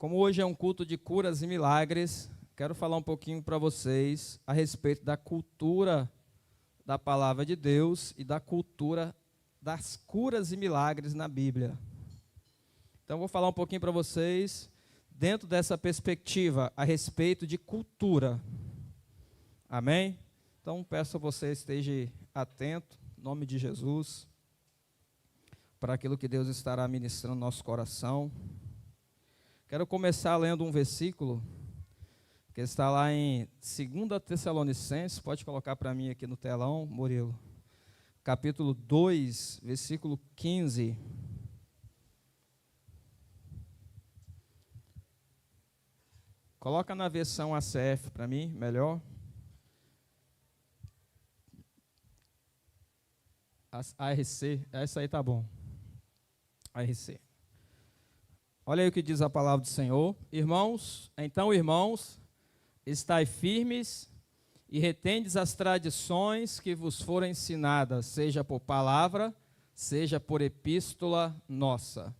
Como hoje é um culto de curas e milagres, quero falar um pouquinho para vocês a respeito da cultura da palavra de Deus e da cultura das curas e milagres na Bíblia. Então, vou falar um pouquinho para vocês, dentro dessa perspectiva, a respeito de cultura. Amém? Então, peço a você esteja atento, em nome de Jesus, para aquilo que Deus estará ministrando no nosso coração. Quero começar lendo um versículo, que está lá em 2 Tessalonicenses, pode colocar para mim aqui no telão, Murilo. Capítulo 2, versículo 15. Coloca na versão ACF para mim, melhor. ARC, essa aí tá bom. ARC. Olha aí o que diz a palavra do Senhor. Irmãos, estai firmes e retendes as tradições que vos foram ensinadas, seja por palavra, seja por epístola nossa.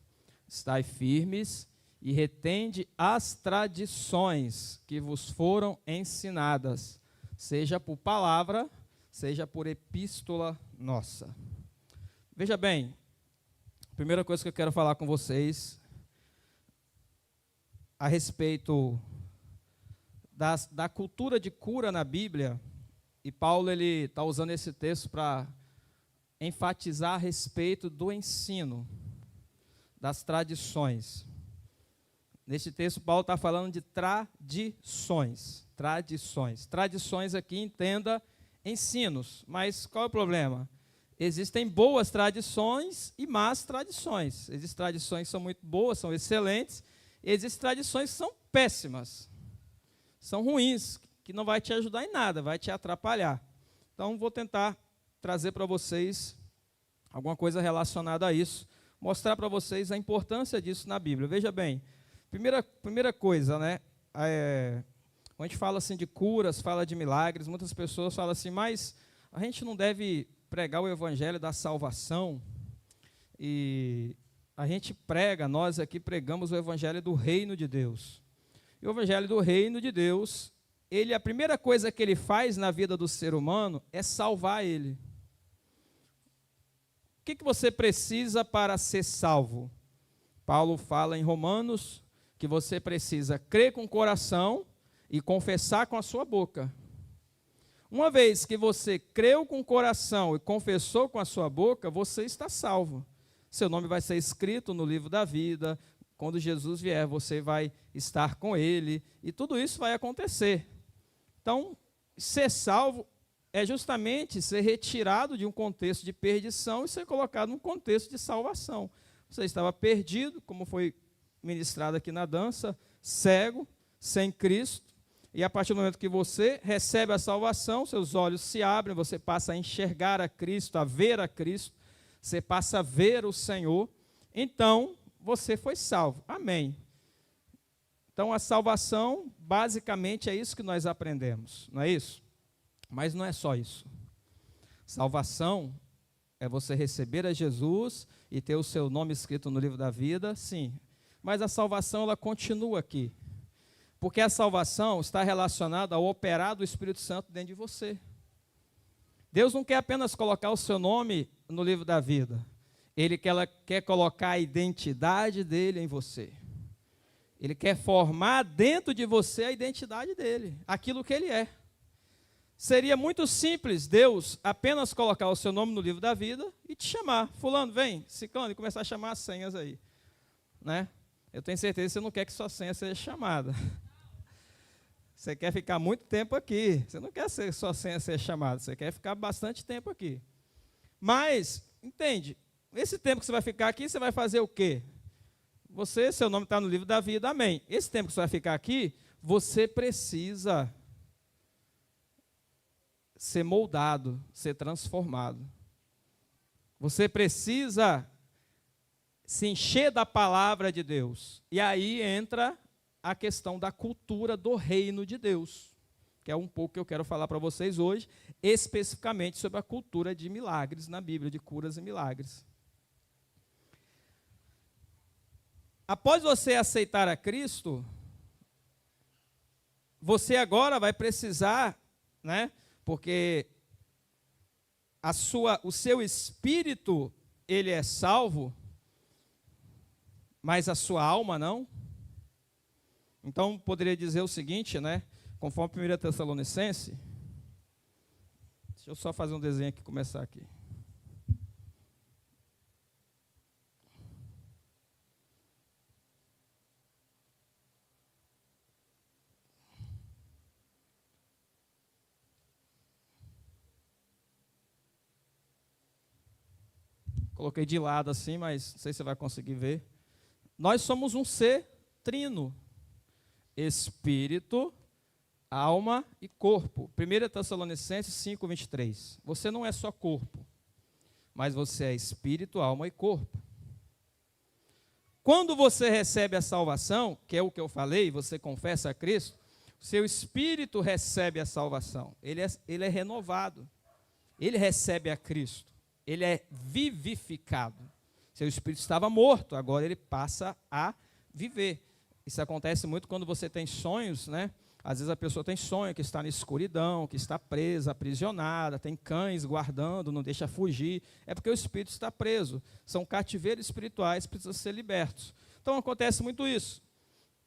Estai firmes e retende as tradições que vos foram ensinadas, seja por palavra, seja por epístola nossa. Veja bem, a primeira coisa que eu quero falar com vocês a respeito da cultura de cura na Bíblia, e Paulo está usando esse texto para enfatizar a respeito do ensino, das tradições. Neste texto, Paulo está falando de tradições. Tradições aqui, entenda, ensinos. Mas qual é o problema? Existem boas tradições e más tradições. Existem tradições que são muito boas, são excelentes. Existem tradições que são péssimas. São ruins, que não vai te ajudar em nada, vai te atrapalhar. Então, vou tentar trazer para vocês alguma coisa relacionada a isso, mostrar para vocês a importância disso na Bíblia. Veja bem, primeira coisa, né? Quando a gente fala assim de curas, fala de milagres, muitas pessoas falam assim, mas a gente não deve pregar o evangelho da salvação, e a gente prega, nós aqui pregamos o evangelho do reino de Deus. E o evangelho do reino de Deus, a primeira coisa que ele faz na vida do ser humano é salvar ele. O que você precisa para ser salvo? Paulo fala em Romanos que você precisa crer com o coração e confessar com a sua boca. Uma vez que você creu com o coração e confessou com a sua boca, você está salvo. Seu nome vai ser escrito no livro da vida. Quando Jesus vier, você vai estar com ele. E tudo isso vai acontecer. Então, ser salvo é justamente ser retirado de um contexto de perdição e ser colocado num contexto de salvação. Você estava perdido, como foi ministrado aqui na dança, cego, sem Cristo. E a partir do momento que você recebe a salvação, seus olhos se abrem, você passa a enxergar a Cristo, a ver a Cristo. Você passa a ver o Senhor, então você foi salvo. Amém. Então a salvação, basicamente, é isso que nós aprendemos, não é isso? Mas não é só isso. Salvação é você receber a Jesus e ter o seu nome escrito no livro da vida, sim. Mas a salvação, ela continua aqui. Porque a salvação está relacionada ao operar do Espírito Santo dentro de você. Deus não quer apenas colocar o seu nome no livro da vida. Ele quer colocar a identidade dele em você. Ele quer formar dentro de você a identidade dele, aquilo que ele é. Seria muito simples Deus apenas colocar o seu nome no livro da vida e te chamar. Fulano, vem, ciclano, e começar a chamar as senhas aí. Né? Eu tenho certeza que você não quer que sua senha seja chamada. Você quer ficar muito tempo aqui. Você não quer que sua senha seja chamada. Você quer ficar bastante tempo aqui. Mas, entende, esse tempo que você vai ficar aqui, você vai fazer o quê? Seu nome está no livro da vida, amém. Esse tempo que você vai ficar aqui, você precisa ser moldado, ser transformado. Você precisa se encher da palavra de Deus. E aí entra a questão da cultura do reino de Deus, que é um pouco que eu quero falar para vocês hoje, especificamente sobre a cultura de milagres na Bíblia, de curas e milagres. Após você aceitar a Cristo, você agora vai precisar, né? Porque o seu espírito, ele é salvo, mas a sua alma não. Então, poderia dizer o seguinte, né? Conforme 1 Tessalonicenses, deixa eu só fazer um desenho aqui, começar aqui. Coloquei de lado assim, mas não sei se você vai conseguir ver. Nós somos um ser trino. Espírito, alma e corpo. 1 Tessalonicenses 5, 23. Você não é só corpo, mas você é espírito, alma e corpo. Quando você recebe a salvação, que é o que eu falei, você confessa a Cristo, seu espírito recebe a salvação. Ele é renovado. Ele recebe a Cristo. Ele é vivificado. Seu espírito estava morto, agora ele passa a viver. Isso acontece muito quando você tem sonhos, né? Às vezes a pessoa tem sonho que está na escuridão, que está presa, aprisionada, tem cães guardando, não deixa fugir. É porque o espírito está preso. São cativeiros espirituais, precisam ser libertos. Então acontece muito isso.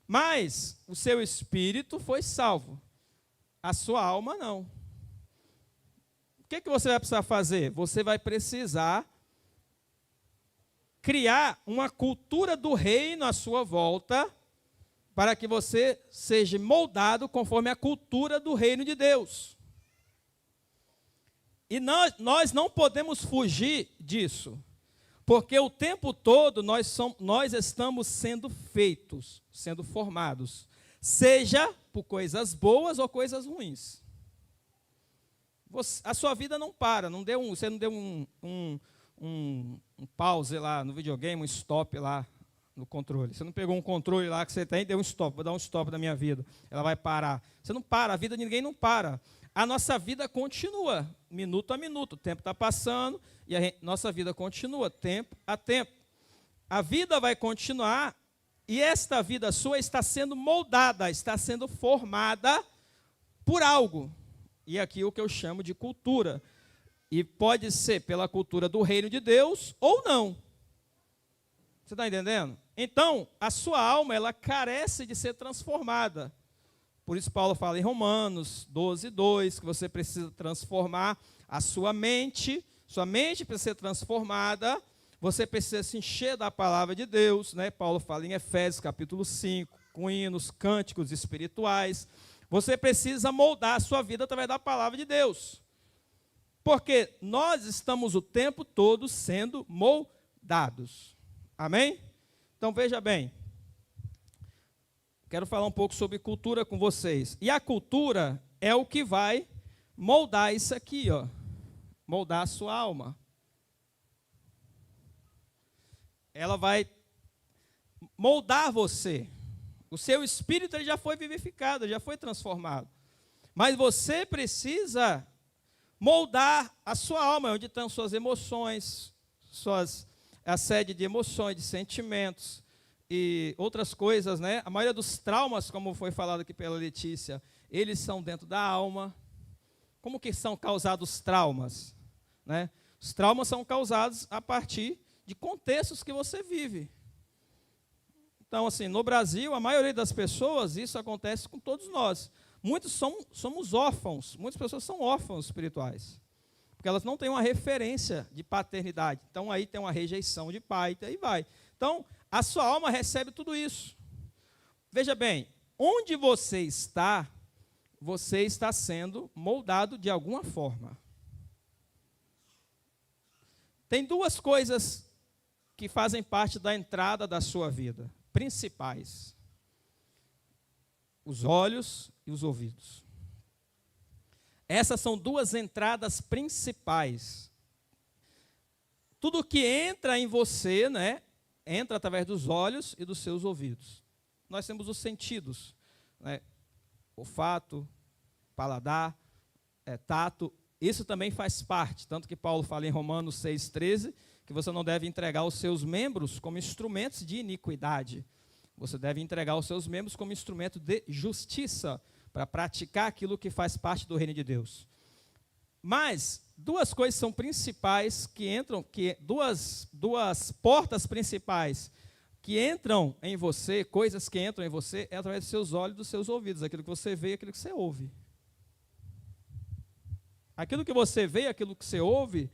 Mas o seu espírito foi salvo. A sua alma não. O que você vai precisar fazer? Você vai precisar criar uma cultura do reino à sua volta, para que você seja moldado conforme a cultura do reino de Deus. E nós não podemos fugir disso, porque o tempo todo nós estamos sendo feitos, sendo formados, seja por coisas boas ou coisas ruins. A sua vida não para, você não deu um pause lá no videogame, um stop lá no controle. Você não pegou um controle lá que você tem e deu um stop, vou dar um stop na minha vida, ela vai parar. Você não para, a vida de ninguém não para. A nossa vida continua, minuto a minuto, o tempo está passando e nossa vida continua, tempo a tempo. A vida vai continuar e esta vida sua está sendo moldada, está sendo formada por algo. E aqui o que eu chamo de cultura. E pode ser pela cultura do reino de Deus ou não. Você está entendendo? Então, a sua alma, ela carece de ser transformada. Por isso Paulo fala em Romanos 12, 2, que você precisa transformar a sua mente precisa ser transformada, você precisa se encher da palavra de Deus, né? Paulo fala em Efésios capítulo 5, com hinos, cânticos espirituais. Você precisa moldar a sua vida através da palavra de Deus. Porque nós estamos o tempo todo sendo moldados. Amém? Então veja bem. Quero falar um pouco sobre cultura com vocês. E a cultura é o que vai moldar isso aqui, ó. Moldar a sua alma. Ela vai moldar você. O seu espírito ele já foi vivificado, já foi transformado. Mas você precisa moldar a sua alma, onde estão suas emoções, a sede de emoções, de sentimentos e outras coisas, né? A maioria dos traumas, como foi falado aqui pela Letícia, eles são dentro da alma. Como que são causados traumas? Né? Os traumas são causados a partir de contextos que você vive. Então, assim, no Brasil, a maioria das pessoas, isso acontece com todos nós. Muitos somos órfãos, muitas pessoas são órfãos espirituais, porque elas não têm uma referência de paternidade. Então, aí tem uma rejeição de pai, e aí vai. Então, a sua alma recebe tudo isso. Veja bem, onde você está sendo moldado de alguma forma. Tem duas coisas que fazem parte da entrada da sua vida, principais: os olhos e os ouvidos. Essas são duas entradas principais. Tudo que entra em você, né, entra através dos olhos e dos seus ouvidos. Nós temos os sentidos, né, olfato, paladar, tato. Isso também faz parte, tanto que Paulo fala em Romanos 6,13, que você não deve entregar os seus membros como instrumentos de iniquidade. Você deve entregar os seus membros como instrumento de justiça, para praticar aquilo que faz parte do reino de Deus. Mas duas coisas são principais que entram, duas portas principais que entram em você, coisas que entram em você, é através dos seus olhos e dos seus ouvidos, aquilo que você vê e aquilo que você ouve. Aquilo que você vê e aquilo que você ouve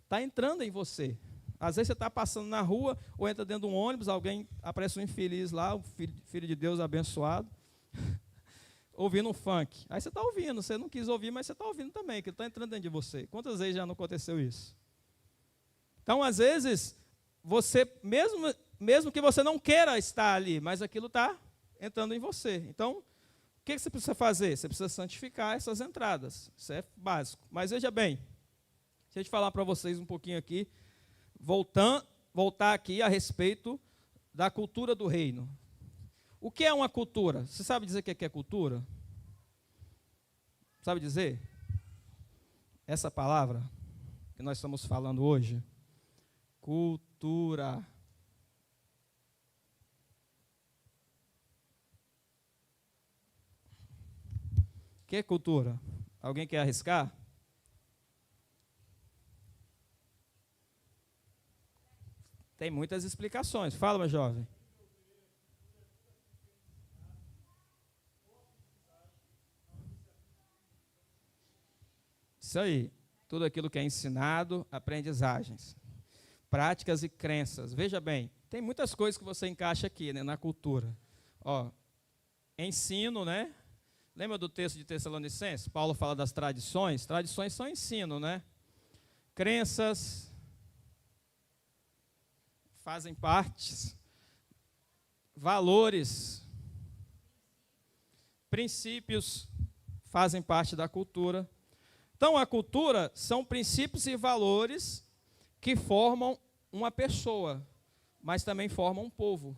está entrando em você. Às vezes você está passando na rua ou entra dentro de um ônibus, alguém aparece um infeliz lá, um filho de Deus abençoado, ouvindo um funk. Aí você está ouvindo, você não quis ouvir, mas você está ouvindo também, que está entrando dentro de você. Quantas vezes já não aconteceu isso? Então, às vezes, você, mesmo que você não queira estar ali, mas aquilo está entrando em você. Então, o que você precisa fazer? Você precisa santificar essas entradas. Isso é básico. Mas veja bem, deixa eu falar para vocês um pouquinho aqui, voltar aqui a respeito da cultura do reino. O que é uma cultura? Você sabe dizer o que é cultura? Sabe dizer? Essa palavra que nós estamos falando hoje. Cultura. O que é cultura? Alguém quer arriscar? Tem muitas explicações. Fala, meu jovem. Isso aí, tudo aquilo que é ensinado, aprendizagens, práticas e crenças. Veja bem, tem muitas coisas que você encaixa aqui, né, na cultura. Ó, ensino, né? Lembra do texto de Tessalonicenses? Paulo fala das tradições. Tradições são ensino, né? Crenças fazem parte. Valores, princípios fazem parte da cultura. Então, a cultura são princípios e valores que formam uma pessoa, mas também formam um povo.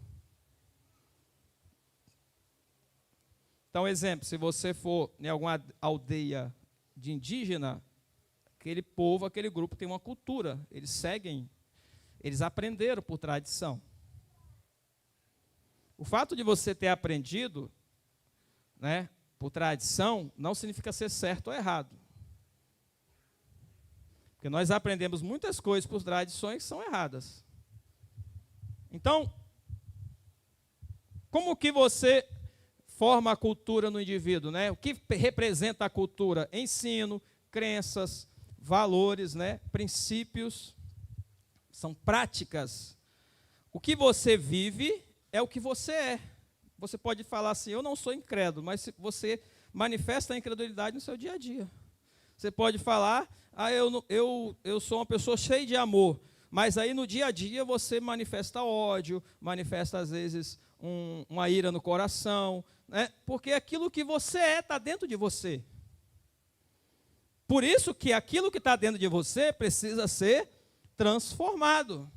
Então, exemplo, se você for em alguma aldeia de indígena, aquele povo, aquele grupo tem uma cultura, eles seguem, eles aprenderam por tradição. O fato de você ter aprendido, né, por tradição, não significa ser certo ou errado. Porque nós aprendemos muitas coisas por tradições que são erradas. Então, como que você forma a cultura no indivíduo, né? O que representa a cultura? Ensino, crenças, valores, né? Princípios, são práticas. O que você vive é o que você é. Você pode falar assim, eu não sou incrédulo, mas você manifesta a incredulidade no seu dia a dia. Você pode falar, eu sou uma pessoa cheia de amor, mas aí no dia a dia você manifesta ódio, manifesta às vezes uma ira no coração, né? Porque aquilo que você é está dentro de você. Por isso que aquilo que está dentro de você precisa ser transformado.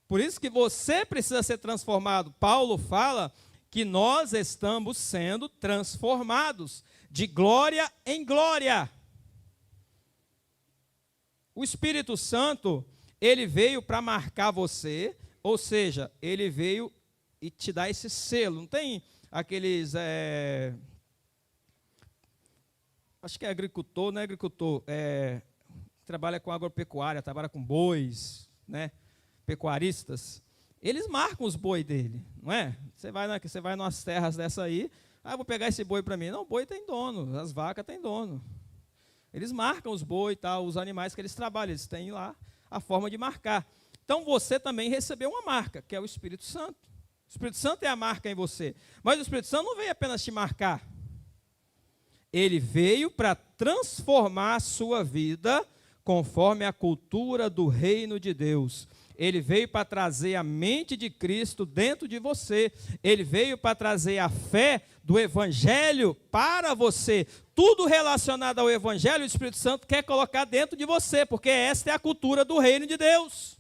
Por isso que você precisa ser transformado. Paulo fala que nós estamos sendo transformados de glória em glória. O Espírito Santo, ele veio para marcar você, ou seja, ele veio e te dar esse selo. Não tem aqueles, acho que é agricultor, não é agricultor, trabalha com agropecuária, trabalha com bois, né? Pecuaristas. Eles marcam os boi dele, não é? Você vai nas terras dessa aí, vou pegar esse boi para mim. Não, o boi tem dono, as vacas têm dono. Eles marcam os boi e tal, os animais que eles trabalham, eles têm lá a forma de marcar. Então você também recebeu uma marca, que é o Espírito Santo. O Espírito Santo é a marca em você. Mas o Espírito Santo não veio apenas te marcar. Ele veio para transformar a sua vida conforme a cultura do reino de Deus. Ele veio para trazer a mente de Cristo dentro de você. Ele veio para trazer a fé do Evangelho para você. Tudo relacionado ao Evangelho, o Espírito Santo quer colocar dentro de você, porque esta é a cultura do reino de Deus.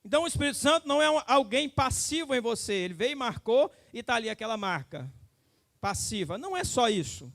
Então o Espírito Santo não é alguém passivo em você. Ele veio e marcou e está ali aquela marca passiva. Não é só isso.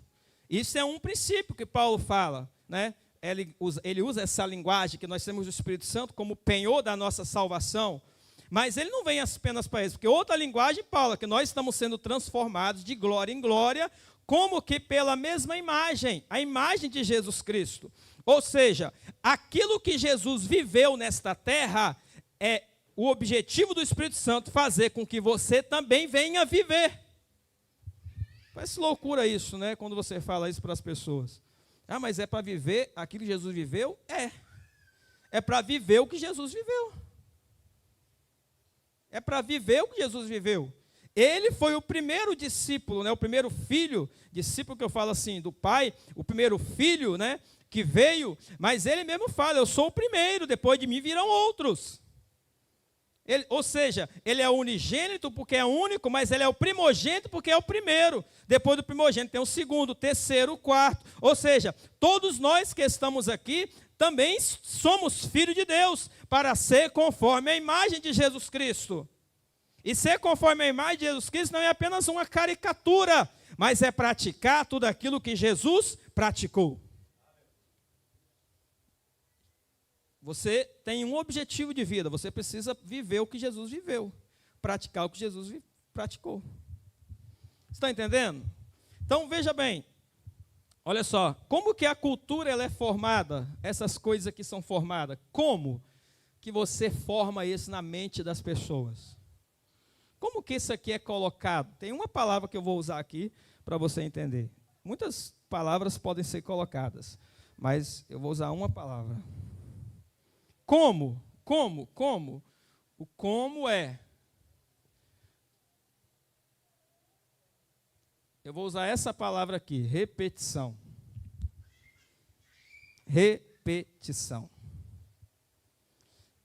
Isso é um princípio que Paulo fala. né? Ele usa essa linguagem que nós temos o Espírito Santo como penhor da nossa salvação, mas ele não vem apenas para isso, porque outra linguagem fala que nós estamos sendo transformados de glória em glória, como que pela mesma imagem, a imagem de Jesus Cristo. Ou seja, aquilo que Jesus viveu nesta terra é o objetivo do Espírito Santo fazer com que você também venha viver. Parece loucura isso, né? Quando você fala isso para as pessoas. Ah, mas é para viver aquilo que Jesus viveu? É para viver o que Jesus viveu. É para viver o que Jesus viveu. Ele foi o primeiro discípulo, né? O primeiro filho, discípulo que eu falo assim, do Pai, o primeiro filho, né? Que veio, mas ele mesmo fala, eu sou o primeiro, depois de mim virão outros. Ou seja, ele é unigênito porque é único, mas ele é o primogênito porque é o primeiro. Depois do primogênito tem o segundo, o terceiro, o quarto. Ou seja, todos nós que estamos aqui também somos filhos de Deus, para ser conforme a imagem de Jesus Cristo. E ser conforme a imagem de Jesus Cristo não é apenas uma caricatura, mas é praticar tudo aquilo que Jesus praticou. Você tem um objetivo de vida, você precisa viver o que Jesus viveu, praticar o que Jesus praticou. Você está entendendo? Então, veja bem, olha só, como que a cultura ela é formada, essas coisas aqui são formadas, como que você forma isso na mente das pessoas? Como que isso aqui é colocado? Tem uma palavra que eu vou usar aqui para você entender. Muitas palavras podem ser colocadas, mas eu vou usar uma palavra. Como? O como é. Eu vou usar essa palavra aqui, repetição. Repetição.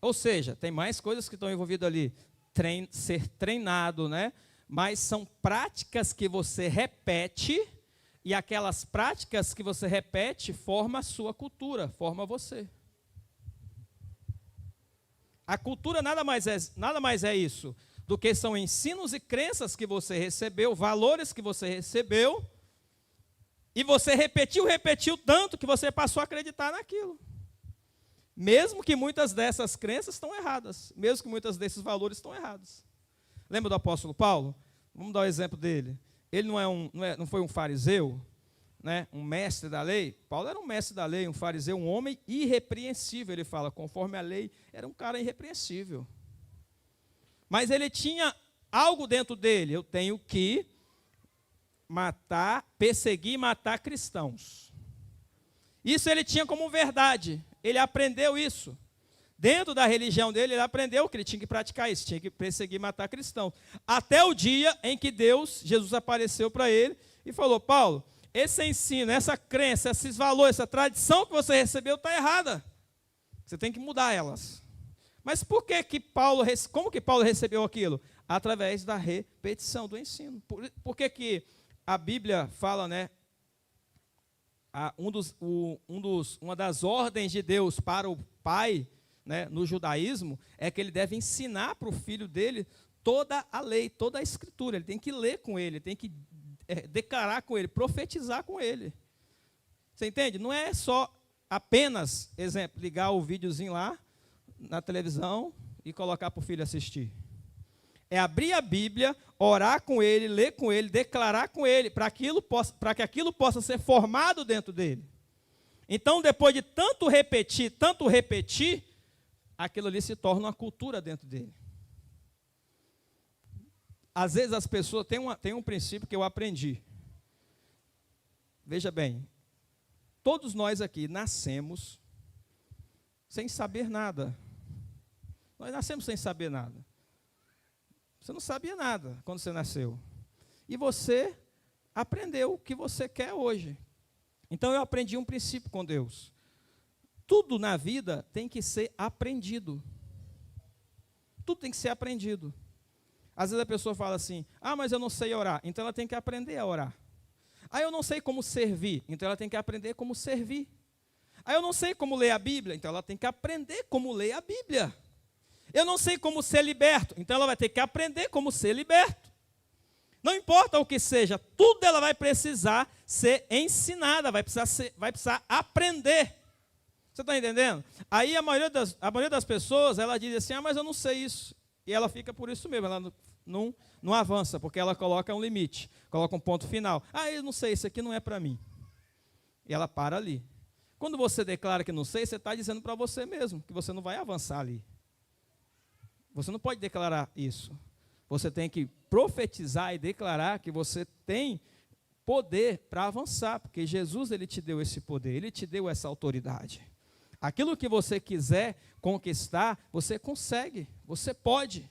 Ou seja, tem mais coisas que estão envolvidas ali. Ser treinado, né? Mas são práticas que você repete, e aquelas práticas que você repete formam a sua cultura, forma você. A cultura nada mais é isso do que são ensinos e crenças que você recebeu, valores que você recebeu, e você repetiu tanto que você passou a acreditar naquilo. Mesmo que muitas dessas crenças estão erradas, mesmo que muitos desses valores estão errados. Lembra do apóstolo Paulo? Vamos dar o exemplo dele. Ele não foi um fariseu, né, um mestre da lei. Paulo era um mestre da lei, um fariseu, um homem irrepreensível. Ele fala, conforme a lei, era um cara irrepreensível. Mas ele tinha algo dentro dele. Eu tenho que perseguir e matar cristãos. Isso ele tinha como verdade. Ele aprendeu isso. Dentro da religião dele, ele aprendeu que ele tinha que praticar isso, tinha que perseguir e matar cristãos. Até o dia em que Jesus apareceu para ele e falou, Paulo, esse ensino, essa crença, esses valores, essa tradição que você recebeu está errada. Você tem que mudar elas. Mas como que Paulo recebeu aquilo? Através da repetição do ensino. Por que a Bíblia fala, né? Uma das ordens de Deus para o pai, né, no judaísmo, é que ele deve ensinar para o filho dele toda a lei, toda a escritura. Ele tem que ler com ele, tem que declarar com ele, profetizar com ele. Você entende? Não é só apenas, exemplo, ligar o videozinho lá na televisão e colocar para o filho assistir. É abrir a Bíblia, orar com ele, ler com ele, declarar com ele, para que aquilo possa ser formado dentro dele. Então, depois de tanto repetir, aquilo ali se torna uma cultura dentro dele. Às vezes as pessoas têm um princípio que eu aprendi. Veja bem, todos nós aqui nascemos sem saber nada. Nós nascemos sem saber nada. Você não sabia nada quando você nasceu. E você aprendeu o que você quer hoje. Então eu aprendi um princípio com Deus. Tudo na vida tem que ser aprendido. Tudo tem que ser aprendido. Às vezes a pessoa fala assim, mas eu não sei orar. Então ela tem que aprender a orar. Eu não sei como servir. Então ela tem que aprender como servir. Eu não sei como ler a Bíblia. Então ela tem que aprender como ler a Bíblia. Eu não sei como ser liberto, então ela vai ter que aprender como ser liberto. Não importa o que seja, tudo ela vai precisar ser ensinada, vai precisar aprender. Você está entendendo? Aí a maioria das pessoas, ela diz assim, mas eu não sei isso. E ela fica por isso mesmo, ela não avança, porque ela coloca um limite, coloca um ponto final. Eu não sei, isso aqui não é para mim. E ela para ali. Quando você declara que não sei, você está dizendo para você mesmo que você não vai avançar ali. Você não pode declarar isso. Você tem que profetizar e declarar que você tem poder para avançar, porque Jesus, ele te deu esse poder, ele te deu essa autoridade. Aquilo que você quiser conquistar, você consegue, você pode.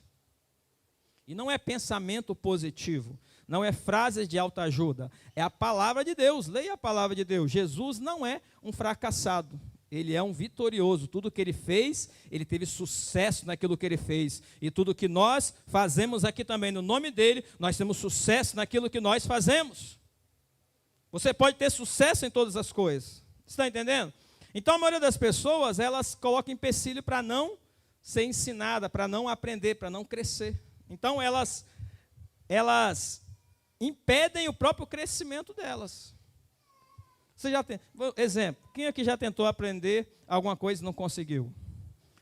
E não é pensamento positivo, não é frases de autoajuda, é a palavra de Deus. Leia a palavra de Deus. Jesus não é um fracassado, ele é um vitorioso. Tudo que ele fez, ele teve sucesso naquilo que ele fez. E tudo que nós fazemos aqui também, no nome dele, nós temos sucesso naquilo que nós fazemos. Você pode ter sucesso em todas as coisas. Você está entendendo? Então a maioria das pessoas, elas colocam empecilho para não ser ensinada, para não aprender, para não crescer. Então elas impedem o próprio crescimento delas. Você já tem, exemplo, quem aqui já tentou aprender alguma coisa e não conseguiu?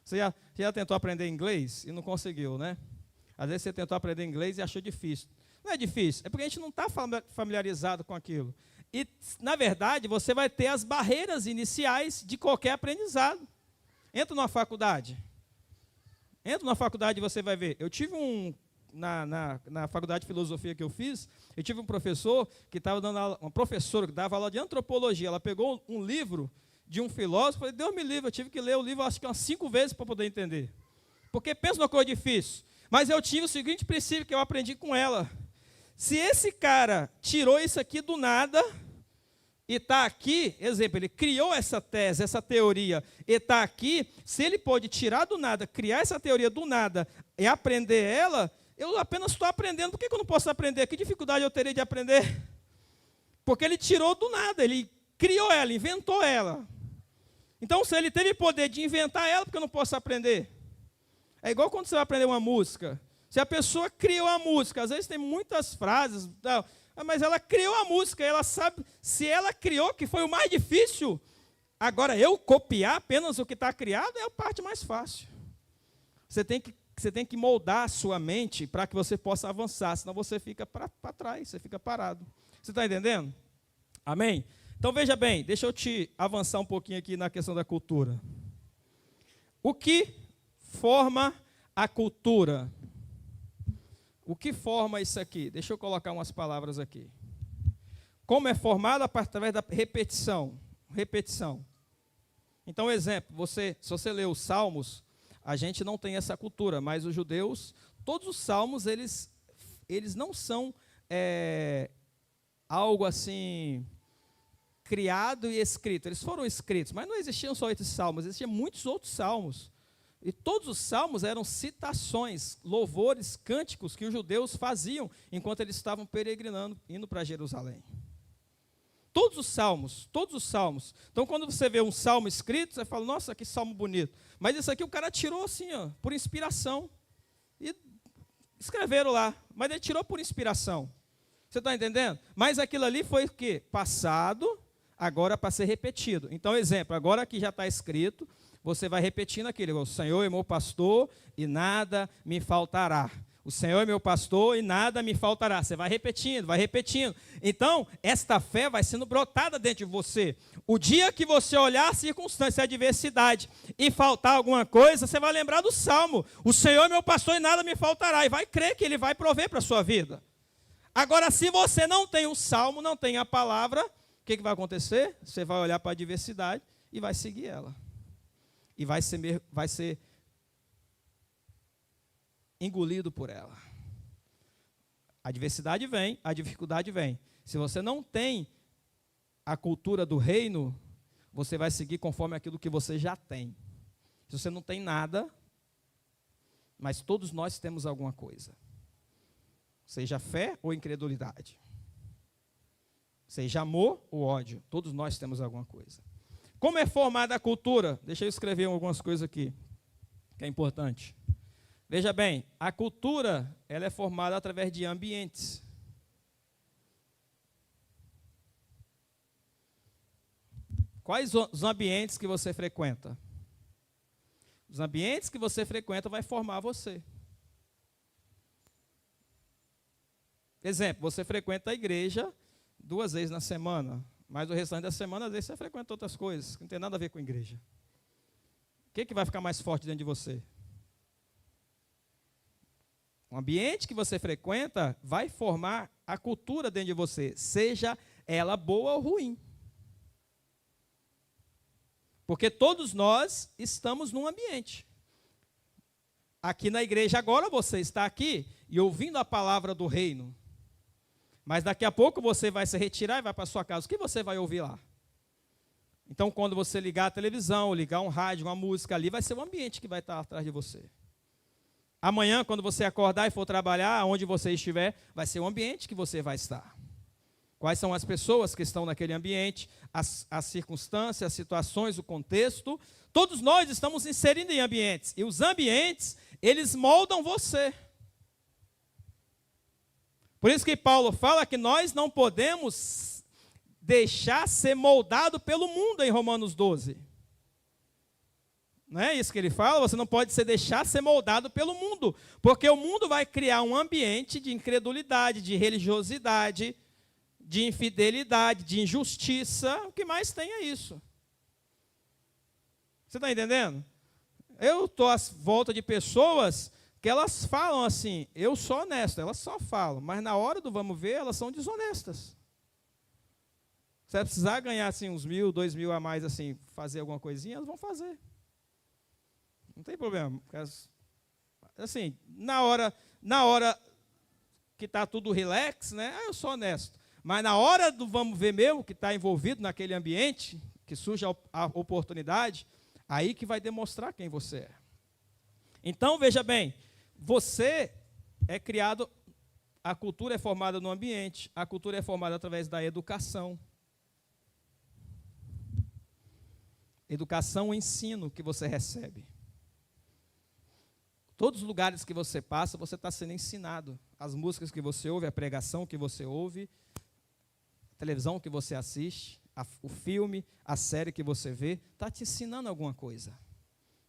Você já tentou aprender inglês e não conseguiu, né? Às vezes você tentou aprender inglês e achou difícil. Não é difícil, é porque a gente não está familiarizado com aquilo. E, na verdade, você vai ter as barreiras iniciais de qualquer aprendizado. Entra numa faculdade. Entra numa faculdade e você vai ver. Eu tive na faculdade de filosofia que eu fiz, eu tive um professor que estava dando aula, uma professora que dava aula de antropologia. Ela pegou um livro de um filósofo, falei, Deus me livre, eu tive que ler o livro acho que umas 5 vezes para poder entender. Porque pensa numa coisa difícil. Mas eu tive o seguinte princípio que eu aprendi com ela. Se esse cara tirou isso aqui do nada e está aqui, exemplo, ele criou essa tese, essa teoria, e está aqui, se ele pode tirar do nada, criar essa teoria do nada e aprender ela, eu apenas estou aprendendo. Por que eu não posso aprender? Que dificuldade eu teria de aprender? Porque ele tirou do nada, ele criou ela, inventou ela. Então, se ele teve poder de inventar ela, por que eu não posso aprender? É igual quando você vai aprender uma música. Se a pessoa criou a música, às vezes tem muitas frases, mas ela criou a música, ela sabe, se ela criou, que foi o mais difícil, agora eu copiar apenas o que está criado é a parte mais fácil. Você tem que moldar a sua mente para que você possa avançar, senão você fica para trás, você fica parado. Você está entendendo? Amém? Então veja bem, deixa eu te avançar um pouquinho aqui na questão da cultura. O que forma a cultura? O que forma isso aqui? Deixa eu colocar umas palavras aqui. Como é formado? Através da repetição. Repetição. Então, exemplo, se você lê os Salmos, a gente não tem essa cultura, mas os judeus, todos os Salmos, eles não são algo assim criado e escrito. Eles foram escritos, mas não existiam só esses Salmos, existiam muitos outros Salmos. E todos os salmos eram citações, louvores, cânticos que os judeus faziam enquanto eles estavam peregrinando, indo para Jerusalém. Todos os salmos, todos os salmos. Então, quando você vê um salmo escrito, você fala, nossa, que salmo bonito. Mas isso aqui o cara tirou assim, por inspiração. E escreveram lá, mas ele tirou por inspiração. Você está entendendo? Mas aquilo ali foi o quê? Passado, agora para ser repetido. Então, exemplo, agora que já está escrito, você vai repetindo aquilo, o Senhor é meu pastor e nada me faltará. O Senhor é meu pastor e nada me faltará. Você vai repetindo, vai repetindo. Então, esta fé vai sendo brotada dentro de você. O dia que você olhar a circunstância, a adversidade e faltar alguma coisa, você vai lembrar do Salmo. O Senhor é meu pastor e nada me faltará. E vai crer que Ele vai prover para a sua vida. Agora, se você não tem o Salmo, não tem a palavra, o que vai acontecer? Você vai olhar para a adversidade e vai seguir ela. E vai ser engolido por ela. A adversidade vem, a dificuldade vem. Se você não tem a cultura do reino, você vai seguir conforme aquilo que você já tem. Se você não tem nada, mas todos nós temos alguma coisa. Seja fé ou incredulidade. Seja amor ou ódio, todos nós temos alguma coisa. Como é formada a cultura? Deixa eu escrever algumas coisas aqui, que é importante. Veja bem, a cultura ela é formada através de ambientes. Quais os ambientes que você frequenta? Os ambientes que você frequenta vai formar você. Exemplo, você frequenta a igreja 2 vezes na semana, mas o restante da semana, às vezes, você frequenta outras coisas, que não tem nada a ver com a igreja. O que vai ficar mais forte dentro de você? O ambiente que você frequenta vai formar a cultura dentro de você, seja ela boa ou ruim. Porque todos nós estamos num ambiente. Aqui na igreja agora você está aqui e ouvindo a palavra do reino. Mas daqui a pouco você vai se retirar e vai para a sua casa. O que você vai ouvir lá? Então, quando você ligar a televisão, ligar um rádio, uma música ali, vai ser o ambiente que vai estar atrás de você. Amanhã, quando você acordar e for trabalhar, onde você estiver, vai ser o ambiente que você vai estar. Quais são as pessoas que estão naquele ambiente, as circunstâncias, as situações, o contexto. Todos nós estamos inserindo em ambientes. E os ambientes, eles moldam você. Por isso que Paulo fala que nós não podemos deixar ser moldado pelo mundo em Romanos 12. Não é isso que ele fala? Você não pode deixar ser moldado pelo mundo. Porque o mundo vai criar um ambiente de incredulidade, de religiosidade, de infidelidade, de injustiça. O que mais tem é isso. Você está entendendo? Eu estou à volta de pessoas que elas falam assim, eu sou honesto, elas só falam, mas na hora do vamos ver, elas são desonestas. Se precisar ganhar assim, uns 1.000, 2.000 a mais, assim, fazer alguma coisinha, elas vão fazer. Não tem problema. Assim, na hora que está tudo relax, né? Eu sou honesto. Mas na hora do vamos ver mesmo, que está envolvido naquele ambiente, que surge a oportunidade, aí que vai demonstrar quem você é. Então, veja bem, você é criado, a cultura é formada no ambiente, a cultura é formada através da educação. Educação, o ensino que você recebe. Todos os lugares que você passa, você está sendo ensinado. As músicas que você ouve, a pregação que você ouve, a televisão que você assiste, o filme, a série que você vê, está te ensinando alguma coisa.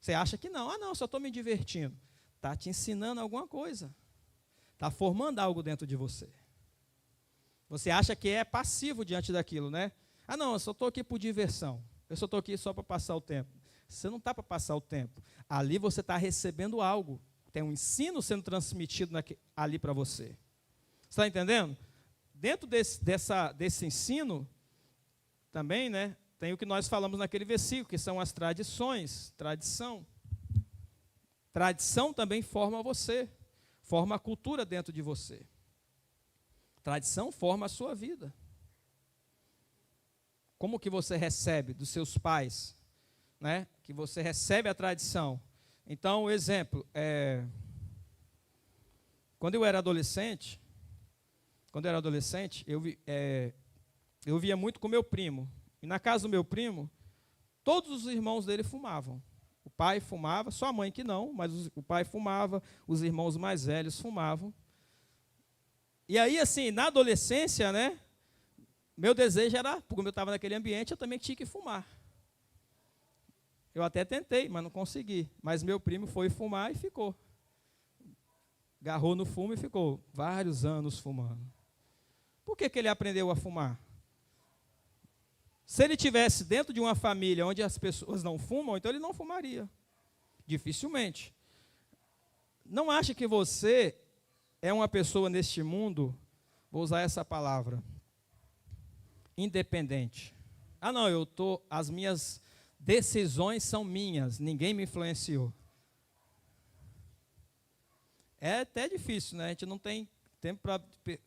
Você acha que não, só estou me divertindo. Está te ensinando alguma coisa. Está formando algo dentro de você. Você acha que é passivo diante daquilo, né? Eu só estou aqui por diversão. Eu só estou aqui só para passar o tempo. Você não está para passar o tempo. Ali você está recebendo algo. Tem um ensino sendo transmitido ali para você. Você está entendendo? Dentro desse ensino, também, né, tem o que nós falamos naquele versículo, que são as tradições. Tradição. Tradição também forma você. Forma a cultura dentro de você. Tradição forma a sua vida. Como que você recebe dos seus pais, né? Que você recebe a tradição. Então, o exemplo, quando eu era adolescente, eu via muito com meu primo. E na casa do meu primo, todos os irmãos dele fumavam. O pai fumava, só a mãe que não, mas o pai fumava, os irmãos mais velhos fumavam. E aí, assim, na adolescência, né, meu desejo era, como eu estava naquele ambiente, eu também tinha que fumar. Eu até tentei, mas não consegui. Mas meu primo foi fumar e ficou. Agarrou no fumo e ficou vários anos fumando. Por que ele aprendeu a fumar? Se ele tivesse dentro de uma família onde as pessoas não fumam, então ele não fumaria. Dificilmente. Não ache que você é uma pessoa neste mundo, vou usar essa palavra, independente. As minhas decisões são minhas, ninguém me influenciou. É até difícil, né? A gente não tem tempo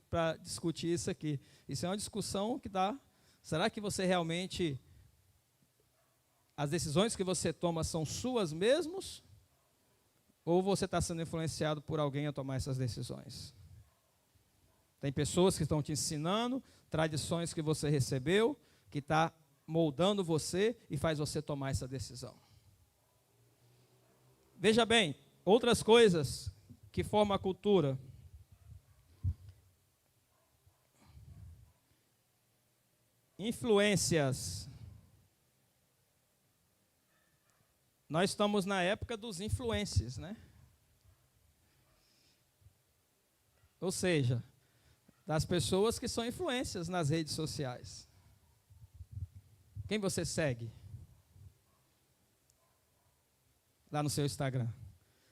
para discutir isso aqui. Isso é uma discussão que dá. Será que você realmente, as decisões que você toma são suas mesmos? Ou você está sendo influenciado por alguém a tomar essas decisões? Tem pessoas que estão te ensinando, tradições que você recebeu, que está moldando você e faz você tomar essa decisão. Veja bem, outras coisas que formam a cultura. Influências nós estamos na época dos influencers, né? Ou seja, das pessoas que são influências nas redes sociais. Quem você segue? Lá no seu Instagram.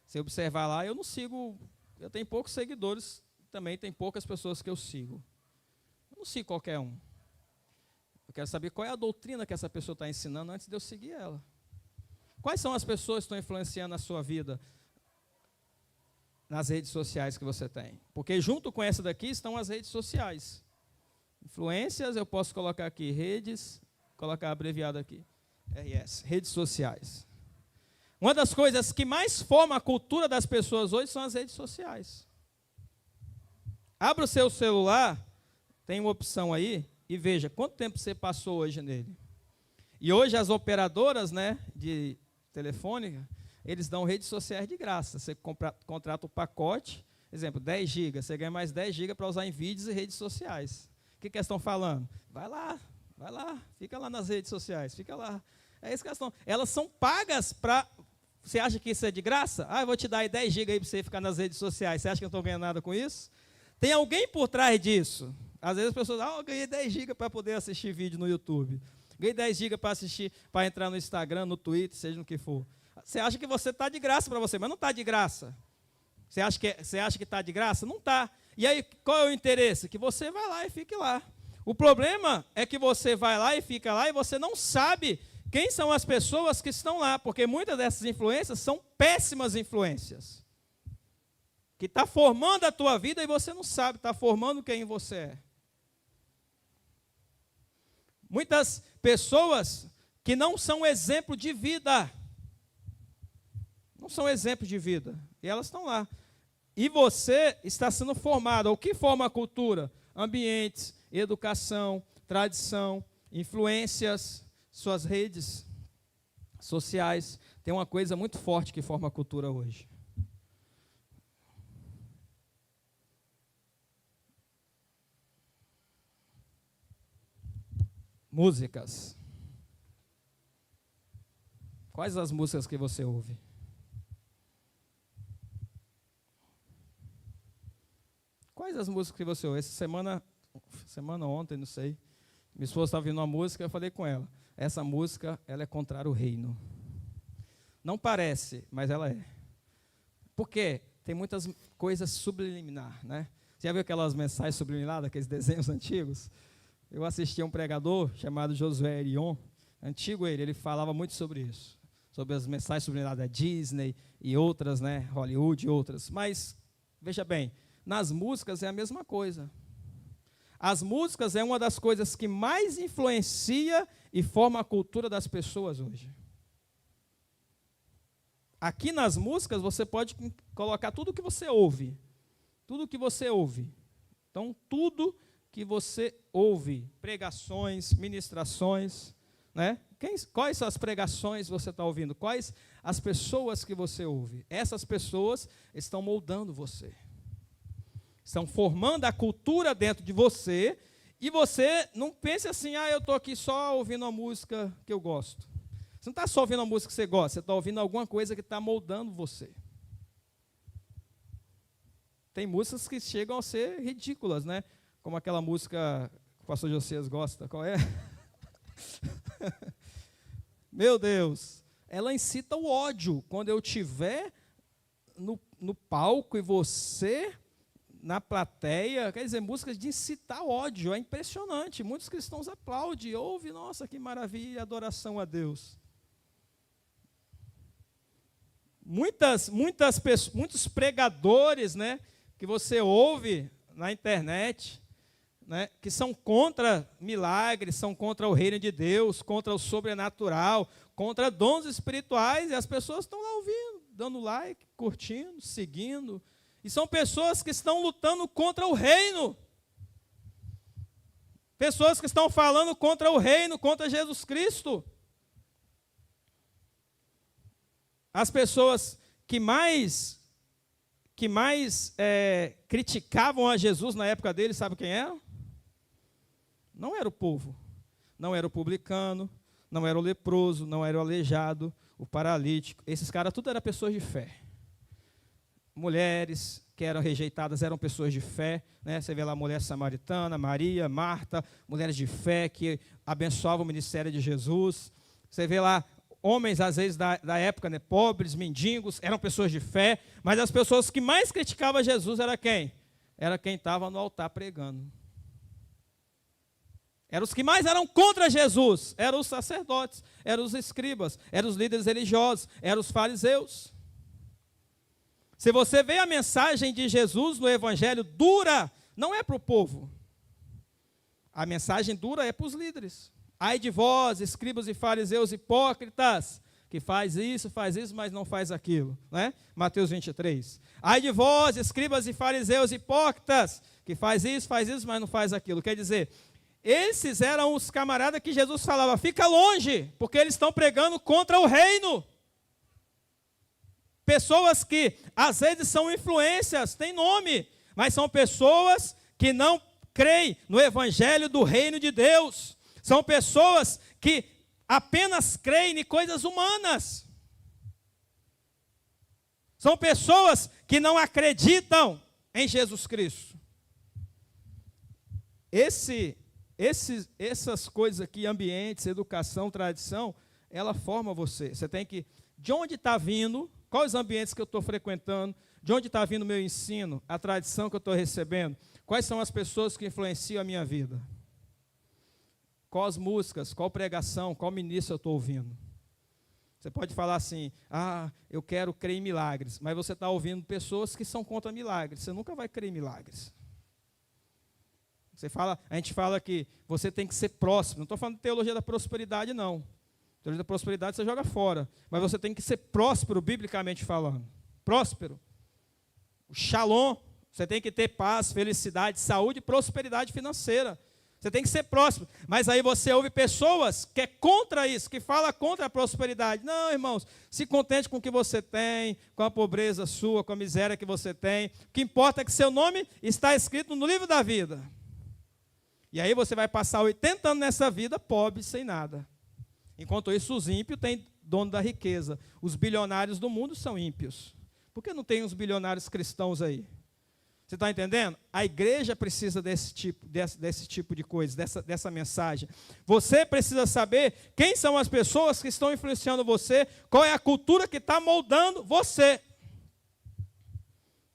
Se observar lá, eu não sigo, eu tenho poucos seguidores, também tem poucas pessoas que eu sigo. Eu não sigo qualquer um. Eu quero saber qual é a doutrina que essa pessoa está ensinando antes de eu seguir ela. Quais são as pessoas que estão influenciando a sua vida nas redes sociais que você tem? Porque junto com essa daqui estão as redes sociais. Influências, eu posso colocar aqui redes, colocar abreviado aqui, RS, redes sociais. Uma das coisas que mais forma a cultura das pessoas hoje são as redes sociais. Abra o seu celular, tem uma opção aí, e veja quanto tempo você passou hoje nele. E hoje as operadoras, né, de telefone, eles dão redes sociais de graça. Você contrata o pacote, exemplo, 10 GB, você ganha mais 10 GB para usar em vídeos e redes sociais. O que eles estão falando? Vai lá, fica lá nas redes sociais, fica lá. É isso que elas estão. Elas são pagas para... Você acha que isso é de graça? Ah, eu vou te dar aí 10 GB aí para você ficar nas redes sociais. Você acha que eu não estou ganhando nada com isso? Tem alguém por trás disso. Às vezes as pessoas eu ganhei 10 GB para poder assistir vídeo no YouTube. Ganhei 10 GB para assistir, para entrar no Instagram, no Twitter, seja no que for. Você acha que você está de graça para você, mas não está de graça. Você acha que está de graça? Não está. E aí, qual é o interesse? Que você vai lá e fique lá. O problema é que você vai lá e fica lá e você não sabe quem são as pessoas que estão lá, porque muitas dessas influências são péssimas influências. Que está formando a tua vida e você não sabe, está formando quem você é. Muitas pessoas que não são exemplo de vida. Não são exemplo de vida. E elas estão lá. E você está sendo formado. O que forma a cultura? Ambientes, educação, tradição, influências, suas redes sociais. Tem uma coisa muito forte que forma a cultura hoje. Músicas. Quais as músicas que você ouve? Quais as músicas que você ouve? Essa semana ontem, não sei, minha esposa estava ouvindo uma música, eu falei com ela, essa música, ela é contrária ao reino. Não parece, mas ela é. Por quê? Tem muitas coisas subliminar, né? Você já viu aquelas mensagens subliminares, aqueles desenhos antigos? Eu assisti a um pregador chamado Josué Erion, antigo ele falava muito sobre isso, sobre as mensagens subliminares da Disney e outras, né, Hollywood e outras. Mas, veja bem, nas músicas é a mesma coisa. As músicas é uma das coisas que mais influencia e forma a cultura das pessoas hoje. Aqui nas músicas você pode colocar tudo que você ouve. Tudo que você ouve. Então, tudo que você ouve. Pregações, ministrações, né? Quais são as pregações que você está ouvindo? Quais as pessoas que você ouve? Essas pessoas estão moldando você. Estão formando a cultura dentro de você, e você não pense assim, eu estou aqui só ouvindo a música que eu gosto. Você não está só ouvindo a música que você gosta, você está ouvindo alguma coisa que está moldando você. Tem músicas que chegam a ser ridículas, né? Como aquela música que o pastor Josias gosta, qual é? Meu Deus, ela incita o ódio. Quando eu estiver no palco e você na plateia, quer dizer, músicas de incitar ódio, é impressionante. Muitos cristãos aplaudem, ouvem, nossa, que maravilha, adoração a Deus. Muitos pregadores, né, que você ouve na internet, né, que são contra milagres, são contra o reino de Deus, contra o sobrenatural, contra dons espirituais, e as pessoas estão lá ouvindo, dando like, curtindo, seguindo. E são pessoas que estão lutando contra o reino. Pessoas que estão falando contra o reino, contra Jesus Cristo. As pessoas que mais criticavam a Jesus na época dele, sabe quem eram? Não era o povo. Não era o publicano, não era o leproso, não era o aleijado. o paralítico. Esses caras tudo eram pessoas de fé. Mulheres que eram rejeitadas eram pessoas de fé, né? Você vê lá a mulher samaritana, Maria, Marta, mulheres de fé que abençoavam o ministério de Jesus. Você vê lá homens, às vezes, da época, né? Pobres, mendigos, eram pessoas de fé, mas as pessoas que mais criticavam Jesus era quem? Era quem estava no altar pregando. Eram os que mais eram contra Jesus, eram os sacerdotes, eram os escribas, eram os líderes religiosos, eram os fariseus. Se você vê a mensagem de Jesus no Evangelho dura, não é para o povo. A mensagem dura é para os líderes. Ai de vós, escribas e fariseus hipócritas, que faz isso, mas não faz aquilo. Né? Mateus 23. Ai de vós, escribas e fariseus hipócritas, que faz isso, mas não faz aquilo. Quer dizer, esses eram os camaradas que Jesus falava, fica longe, porque eles estão pregando contra o reino. Pessoas que, às vezes, são influências, têm nome, mas são pessoas que não creem no evangelho do reino de Deus. São pessoas que apenas creem em coisas humanas. São pessoas que não acreditam em Jesus Cristo. Essas coisas aqui, ambientes, educação, tradição, ela forma você. Você tem que, de onde está vindo, quais os ambientes que eu estou frequentando, de onde está vindo o meu ensino, a tradição que eu estou recebendo, quais são as pessoas que influenciam a minha vida, quais músicas, qual pregação, qual ministro eu estou ouvindo. Você pode falar assim, eu quero crer em milagres, mas você está ouvindo pessoas que são contra milagres, você nunca vai crer em milagres. A gente fala que você tem que ser próximo, não estou falando de teologia da prosperidade, não. Teologia da prosperidade você joga fora, mas você tem que ser próspero, biblicamente falando. Próspero. O shalom, você tem que ter paz, felicidade, saúde e prosperidade financeira. Você tem que ser próspero. Mas aí você ouve pessoas que é contra isso, que fala contra a prosperidade. Não, irmãos, se contente com o que você tem, com a pobreza sua, com a miséria que você tem. O que importa é que seu nome está escrito no livro da vida. E aí você vai passar 80 anos nessa vida pobre, sem nada. Enquanto isso, os ímpios têm dono da riqueza. Os bilionários do mundo são ímpios. Por que não tem uns bilionários cristãos aí? Você está entendendo? A igreja precisa desse tipo de coisa, dessa mensagem. Você precisa saber quem são as pessoas que estão influenciando você, qual é a cultura que está moldando você.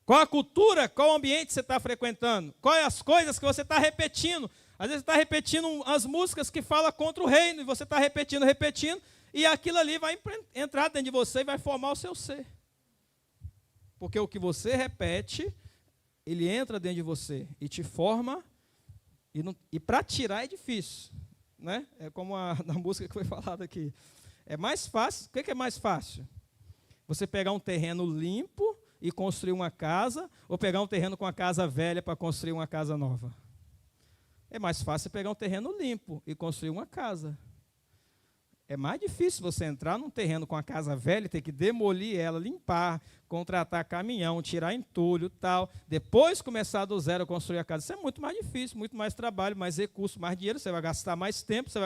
Qual a cultura, qual o ambiente você está frequentando, quais as coisas que você está repetindo. Às vezes você está repetindo as músicas que falam contra o reino, e você está repetindo, e aquilo ali vai entrar dentro de você e vai formar o seu ser. Porque o que você repete, ele entra dentro de você e te forma, e para tirar é difícil. Né? É como na música que foi falada aqui. É mais fácil, o que é mais fácil? Você pegar um terreno limpo e construir uma casa, ou pegar um terreno com uma casa velha para construir uma casa nova? É mais fácil pegar um terreno limpo e construir uma casa. É mais difícil você entrar num terreno com a casa velha, ter que demolir ela, limpar, contratar caminhão, tirar entulho e tal, depois começar do zero a construir a casa. Isso é muito mais difícil, muito mais trabalho, mais recurso, mais dinheiro, você vai gastar mais tempo, você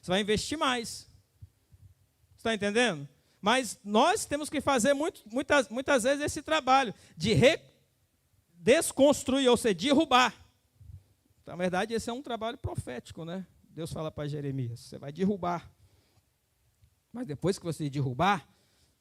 vai investir mais. Você está entendendo? Mas nós temos que fazer muitas vezes esse trabalho de desconstruir, ou seja, derrubar. Na verdade, esse é um trabalho profético, né? Deus fala para Jeremias, você vai derrubar. Mas depois que você derrubar,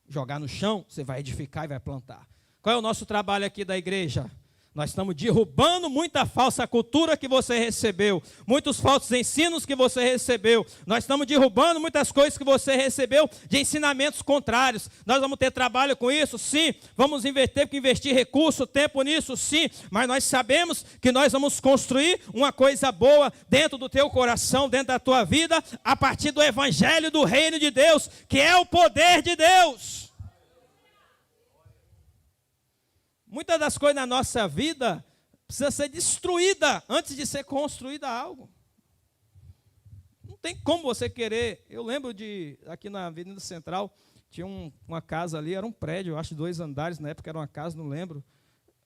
jogar no chão, você vai edificar e vai plantar. Qual é o nosso trabalho aqui da igreja? Nós estamos derrubando muita falsa cultura que você recebeu, muitos falsos ensinos que você recebeu. Nós estamos derrubando muitas coisas que você recebeu de ensinamentos contrários. Nós vamos ter trabalho com isso? Sim. Vamos ter que investir recurso, tempo nisso? Sim. Mas nós sabemos que nós vamos construir uma coisa boa dentro do teu coração, dentro da tua vida, a partir do evangelho do reino de Deus, que é o poder de Deus. Muitas das coisas na nossa vida precisam ser destruídas antes de ser construída algo. Não tem como você querer. Eu lembro aqui na Avenida Central, tinha uma casa ali, era um prédio, acho 2 andares, na época era uma casa, não lembro.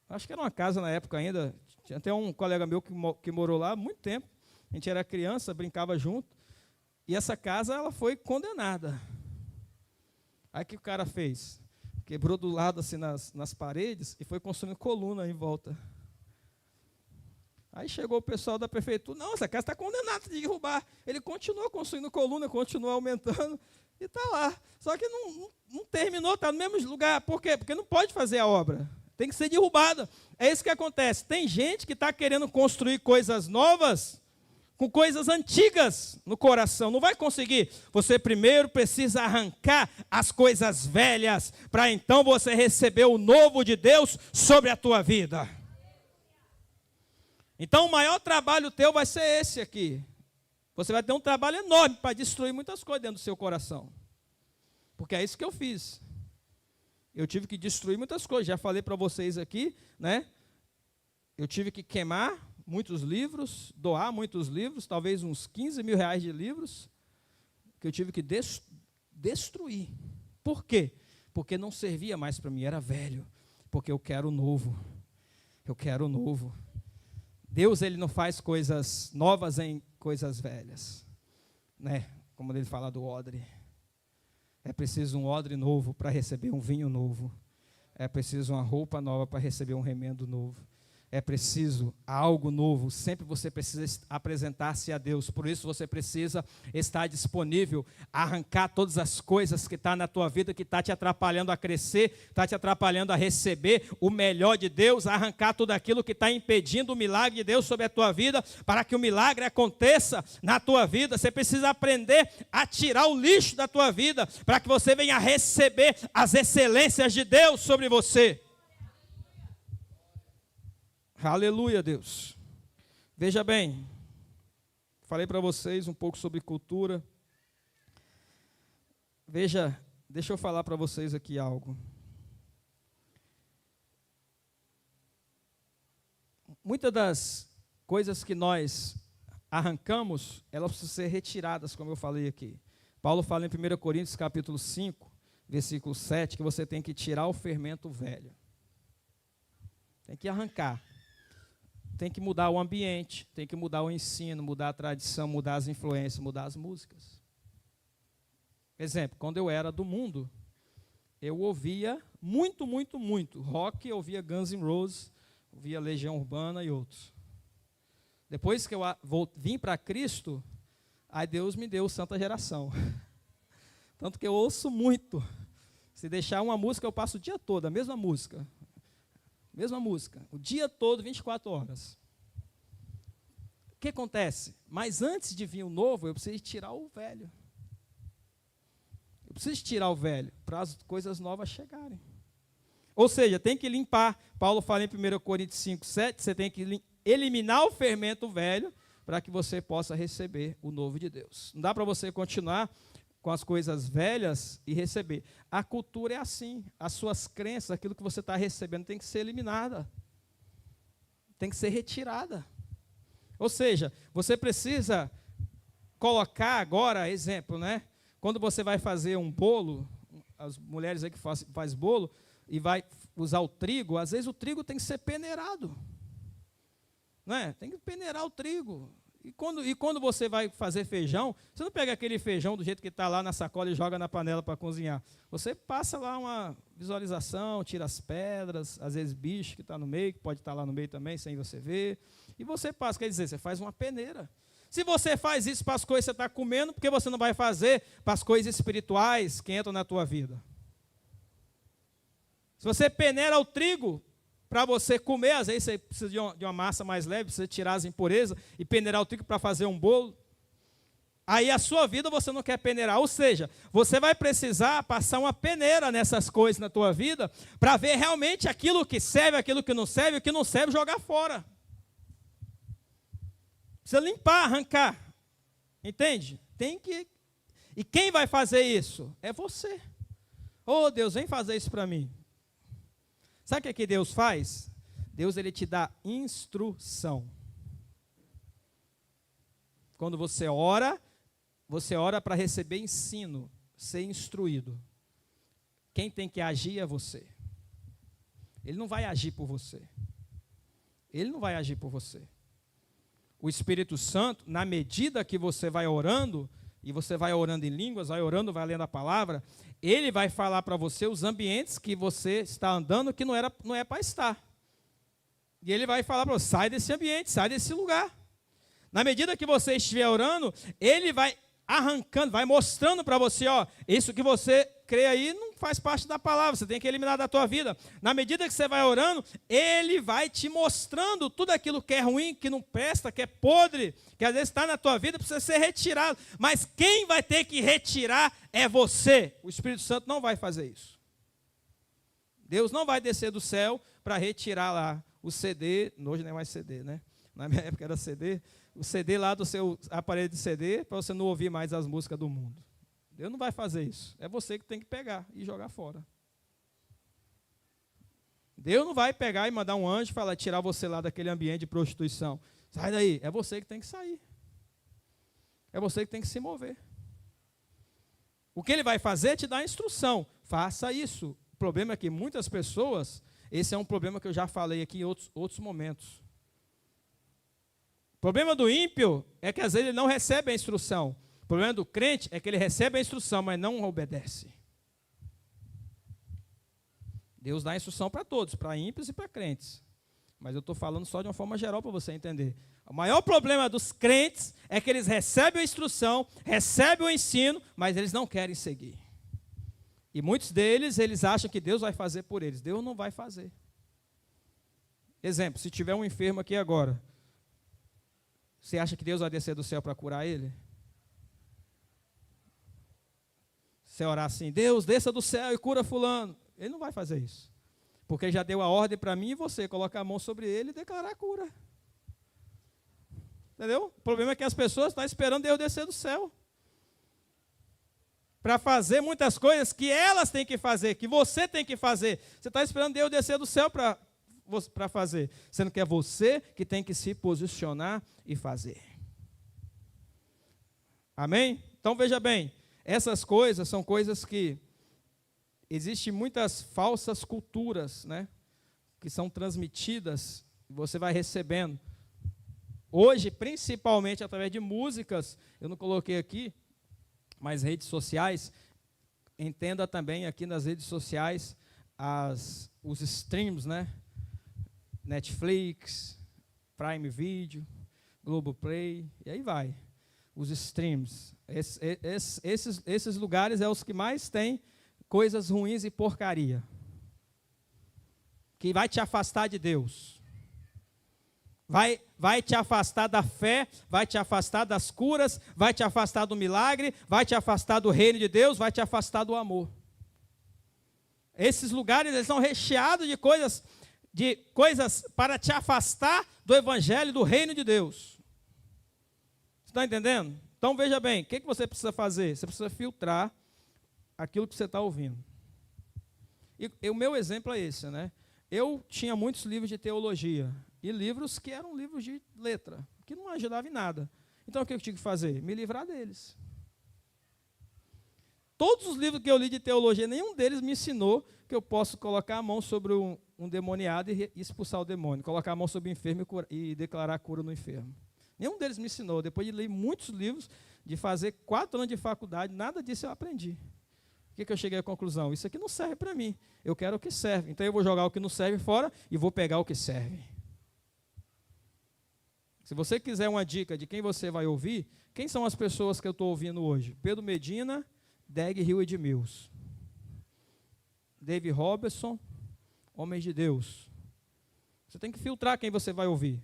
Acho que era uma casa na época ainda. Tinha até um colega meu que morou lá há muito tempo. A gente era criança, brincava junto. E essa casa ela foi condenada. Aí o que o cara fez? Quebrou do lado assim nas paredes e foi construindo coluna em volta. Aí chegou o pessoal da prefeitura, não, essa casa está condenada de derrubar. Ele continuou construindo coluna, continuou aumentando e está lá. Só que não terminou, está no mesmo lugar. Por quê? Porque não pode fazer a obra. Tem que ser derrubada. É isso que acontece. Tem gente que está querendo construir coisas novas com coisas antigas no coração. Não vai conseguir. Você primeiro precisa arrancar as coisas velhas para então você receber o novo de Deus sobre a tua vida. Então o maior trabalho teu vai ser esse aqui. Você vai ter um trabalho enorme para destruir muitas coisas dentro do seu coração. Porque é isso que eu fiz. Eu tive que destruir muitas coisas. Já falei para vocês aqui, né? Eu tive que queimar muitos livros, doar muitos livros, talvez uns 15 mil reais de livros, que eu tive que destruir. Por quê? Porque não servia mais para mim, era velho. Porque eu quero o novo. Eu quero o novo. Deus, ele não faz coisas novas em coisas velhas, né? Como ele fala do odre. É preciso um odre novo para receber um vinho novo. É preciso uma roupa nova para receber um remendo novo. É preciso algo novo. Sempre você precisa apresentar-se a Deus. Por isso você precisa estar disponível a arrancar todas as coisas que estão na tua vida, que está te atrapalhando a crescer, está te atrapalhando a receber o melhor de Deus, a arrancar tudo aquilo que está impedindo o milagre de Deus sobre a tua vida, para que o milagre aconteça na tua vida. Você precisa aprender a tirar o lixo da tua vida, para que você venha receber as excelências de Deus sobre você. Aleluia, Deus. Veja bem, falei para vocês um pouco sobre cultura. Veja, deixa eu falar para vocês aqui algo. Muitas das coisas que nós arrancamos, elas precisam ser retiradas, como eu falei aqui. Paulo fala em 1 Coríntios capítulo 5, versículo 7, que você tem que tirar o fermento velho. Tem que arrancar. Tem que mudar o ambiente, tem que mudar o ensino, mudar a tradição, mudar as influências, mudar as músicas. Exemplo, quando eu era do mundo, eu ouvia muito rock, eu ouvia Guns N' Roses, ouvia Legião Urbana e outros. Depois que eu vim para Cristo, aí Deus me deu Santa Geração. Tanto que eu ouço muito. Se deixar uma música, eu passo o dia todo, a mesma música. Mesma música, o dia todo, 24 horas. O que acontece? Mas antes de vir o novo, eu preciso tirar o velho. Eu preciso tirar o velho para as coisas novas chegarem. Ou seja, tem que limpar. Paulo fala em 1 Coríntios 5, 7, você tem que eliminar o fermento velho para que você possa receber o novo de Deus. Não dá para você continuar com as coisas velhas e receber. A cultura é assim. As suas crenças, aquilo que você está recebendo, tem que ser eliminada. Tem que ser retirada. Ou seja, você precisa colocar agora, exemplo, né? Quando você vai fazer um bolo, as mulheres aí que faz bolo, e vai usar o trigo, às vezes o trigo tem que ser peneirado. Não é? Tem que peneirar o trigo. E quando você vai fazer feijão, você não pega aquele feijão do jeito que está lá na sacola e joga na panela para cozinhar. Você passa lá uma visualização, tira as pedras, às vezes bicho que está no meio, que pode estar lá no meio também, sem você ver. E você passa, quer dizer, você faz uma peneira. Se você faz isso para as coisas que você está comendo, por que você não vai fazer para as coisas espirituais que entram na tua vida? Se você peneira o trigo, para você comer, às vezes você precisa de uma massa mais leve, precisa tirar as impurezas e peneirar o trigo para fazer um bolo. Aí a sua vida você não quer peneirar, ou seja, você vai precisar passar uma peneira nessas coisas na tua vida para ver realmente aquilo que serve, aquilo que não serve, o que não serve jogar fora. Precisa limpar, arrancar. Entende? Tem que. E quem vai fazer isso? É você. Oh, Deus, vem fazer isso para mim. Sabe o que Deus faz? Deus, ele te dá instrução. Quando você ora para receber ensino, ser instruído. Quem tem que agir é você. Ele não vai agir por você. Ele não vai agir por você. O Espírito Santo, na medida que você vai orando, e você vai orando em línguas, vai orando, vai lendo a palavra, ele vai falar para você os ambientes que você está andando que não é para estar. E ele vai falar para você, sai desse ambiente, sai desse lugar. Na medida que você estiver orando, ele vai arrancando, vai mostrando para você, ó, isso que você crê aí não faz parte da palavra, você tem que eliminar da tua vida. Na medida que você vai orando, ele vai te mostrando tudo aquilo que é ruim, que não presta, que é podre, que às vezes está na tua vida, precisa ser retirado. Mas quem vai ter que retirar é você. O Espírito Santo não vai fazer isso. Deus não vai descer do céu para retirar lá o CD, hoje não é mais CD, né? Na minha época era CD, o CD lá do seu aparelho de CD, para você não ouvir mais as músicas do mundo. Deus não vai fazer isso. É você que tem que pegar e jogar fora. Deus não vai pegar e mandar um anjo e falar, tirar você lá daquele ambiente de prostituição. Sai daí. É você que tem que sair. É você que tem que se mover. O que ele vai fazer é te dar a instrução. Faça isso. O problema é que muitas pessoas, esse é um problema que eu já falei aqui em outros momentos. O problema do ímpio é que às vezes ele não recebe a instrução. O problema do crente é que ele recebe a instrução, mas não obedece. Deus dá a instrução para todos, para ímpios e para crentes. Mas eu estou falando só de uma forma geral para você entender. O maior problema dos crentes é que eles recebem a instrução, recebem o ensino, mas eles não querem seguir. E muitos deles, eles acham que Deus vai fazer por eles. Deus não vai fazer. Exemplo, se tiver um enfermo aqui agora, você acha que Deus vai descer do céu para curar ele? Você orar assim, Deus, desça do céu e cura fulano. Ele não vai fazer isso. Porque ele já deu a ordem para mim e você colocar a mão sobre ele e declarar a cura. Entendeu? O problema é que as pessoas estão esperando Deus descer do céu. Para fazer muitas coisas que elas têm que fazer, que você tem que fazer. Você está esperando Deus descer do céu para fazer. Sendo que é você que tem que se posicionar e fazer. Amém? Então veja bem. Essas coisas são coisas que existem muitas falsas culturas, né, que são transmitidas, você vai recebendo. Hoje, principalmente através de músicas, eu não coloquei aqui, mas redes sociais, entenda também aqui nas redes sociais os streams, né, Netflix, Prime Video, Globoplay, e aí vai. Os streams, esses lugares são os que mais têm coisas ruins e porcaria, que vai te afastar de Deus, vai te afastar da fé, vai te afastar das curas, vai te afastar do milagre, vai te afastar do reino de Deus, vai te afastar do amor. Esses lugares eles são recheados de coisas para te afastar do evangelho, do reino de Deus. Você está entendendo? Então, veja bem, o que você precisa fazer? Você precisa filtrar aquilo que você está ouvindo. E o meu exemplo é esse, né? Eu tinha muitos livros de teologia, e livros que eram livros de letra, que não ajudavam em nada. Então, o que eu tinha que fazer? Me livrar deles. Todos os livros que eu li de teologia, nenhum deles me ensinou que eu posso colocar a mão sobre um demoniado e expulsar o demônio, colocar a mão sobre o enfermo e declarar a cura no enfermo. Nenhum deles me ensinou. Depois de ler muitos livros, de fazer 4 anos de faculdade, nada disso eu aprendi. O que eu cheguei à conclusão? Isso aqui não serve para mim. Eu quero o que serve. Então eu vou jogar o que não serve fora e vou pegar o que serve. Se você quiser uma dica de quem você vai ouvir, quem são as pessoas que eu estou ouvindo hoje? Pedro Medina, Dag Hewitt Mills, Dave Robertson, Homens de Deus. Você tem que filtrar quem você vai ouvir.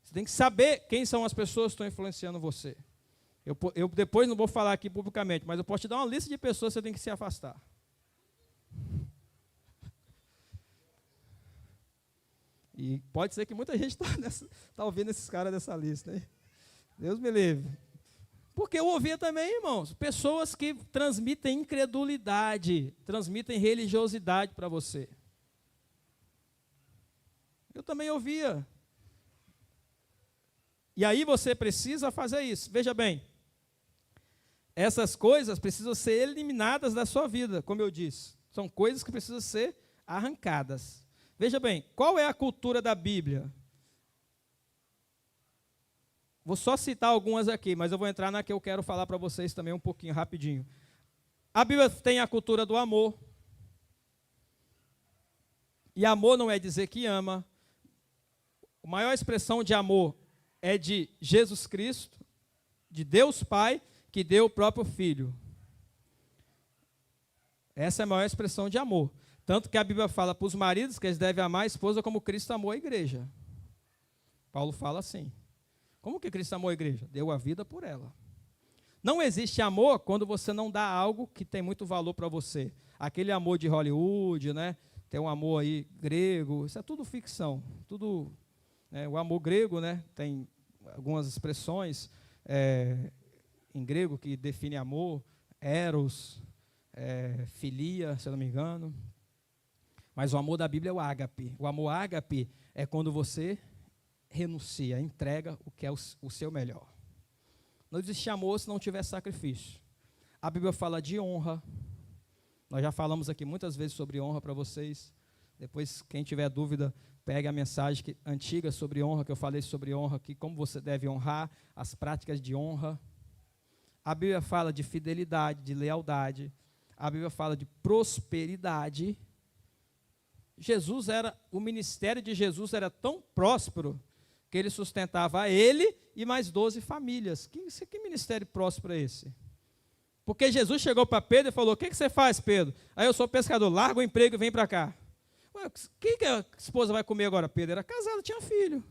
Você tem que saber quem são as pessoas que estão influenciando você. Eu depois não vou falar aqui publicamente, mas eu posso te dar uma lista de pessoas que você tem que se afastar. E pode ser que muita gente está ouvindo esses caras dessa lista, hein? Deus me livre. Porque eu ouvia também, irmãos, pessoas que transmitem incredulidade, transmitem religiosidade para você. Eu também ouvia. E aí você precisa fazer isso. Veja bem, essas coisas precisam ser eliminadas da sua vida, como eu disse. São coisas que precisam ser arrancadas. Veja bem, qual é a cultura da Bíblia? Vou só citar algumas aqui, mas eu vou entrar na que eu quero falar para vocês também um pouquinho, rapidinho. A Bíblia tem a cultura do amor. E amor não é dizer que ama. A maior expressão de amor é de Jesus Cristo, de Deus Pai, que deu o próprio Filho. Essa é a maior expressão de amor. Tanto que a Bíblia fala para os maridos que eles devem amar a esposa como Cristo amou a igreja. Paulo fala assim. Como que Cristo amou a igreja? Deu a vida por ela. Não existe amor quando você não dá algo que tem muito valor para você. Aquele amor de Hollywood, né? Tem um amor aí grego, isso é tudo ficção. Tudo, o amor grego, né? Tem algumas expressões em grego que define amor, eros, filia, se eu não me engano. Mas o amor da Bíblia é o ágape. O amor ágape é quando você renuncia, entrega o que é o seu melhor. Não existe amor se não tiver sacrifício. A Bíblia fala de honra. Nós já falamos aqui muitas vezes sobre honra para vocês. Depois, quem tiver dúvida, pegue a mensagem antiga sobre honra, que eu falei sobre honra aqui, como você deve honrar, as práticas de honra. A Bíblia fala de fidelidade, de lealdade. A Bíblia fala de prosperidade. O ministério de Jesus era tão próspero que ele sustentava ele e mais 12 famílias. Que ministério próspero é esse? Porque Jesus chegou para Pedro e falou, o que você faz, Pedro? Aí eu sou pescador, larga o emprego e vem para cá. O que a esposa vai comer agora? Pedro era casado, tinha filho.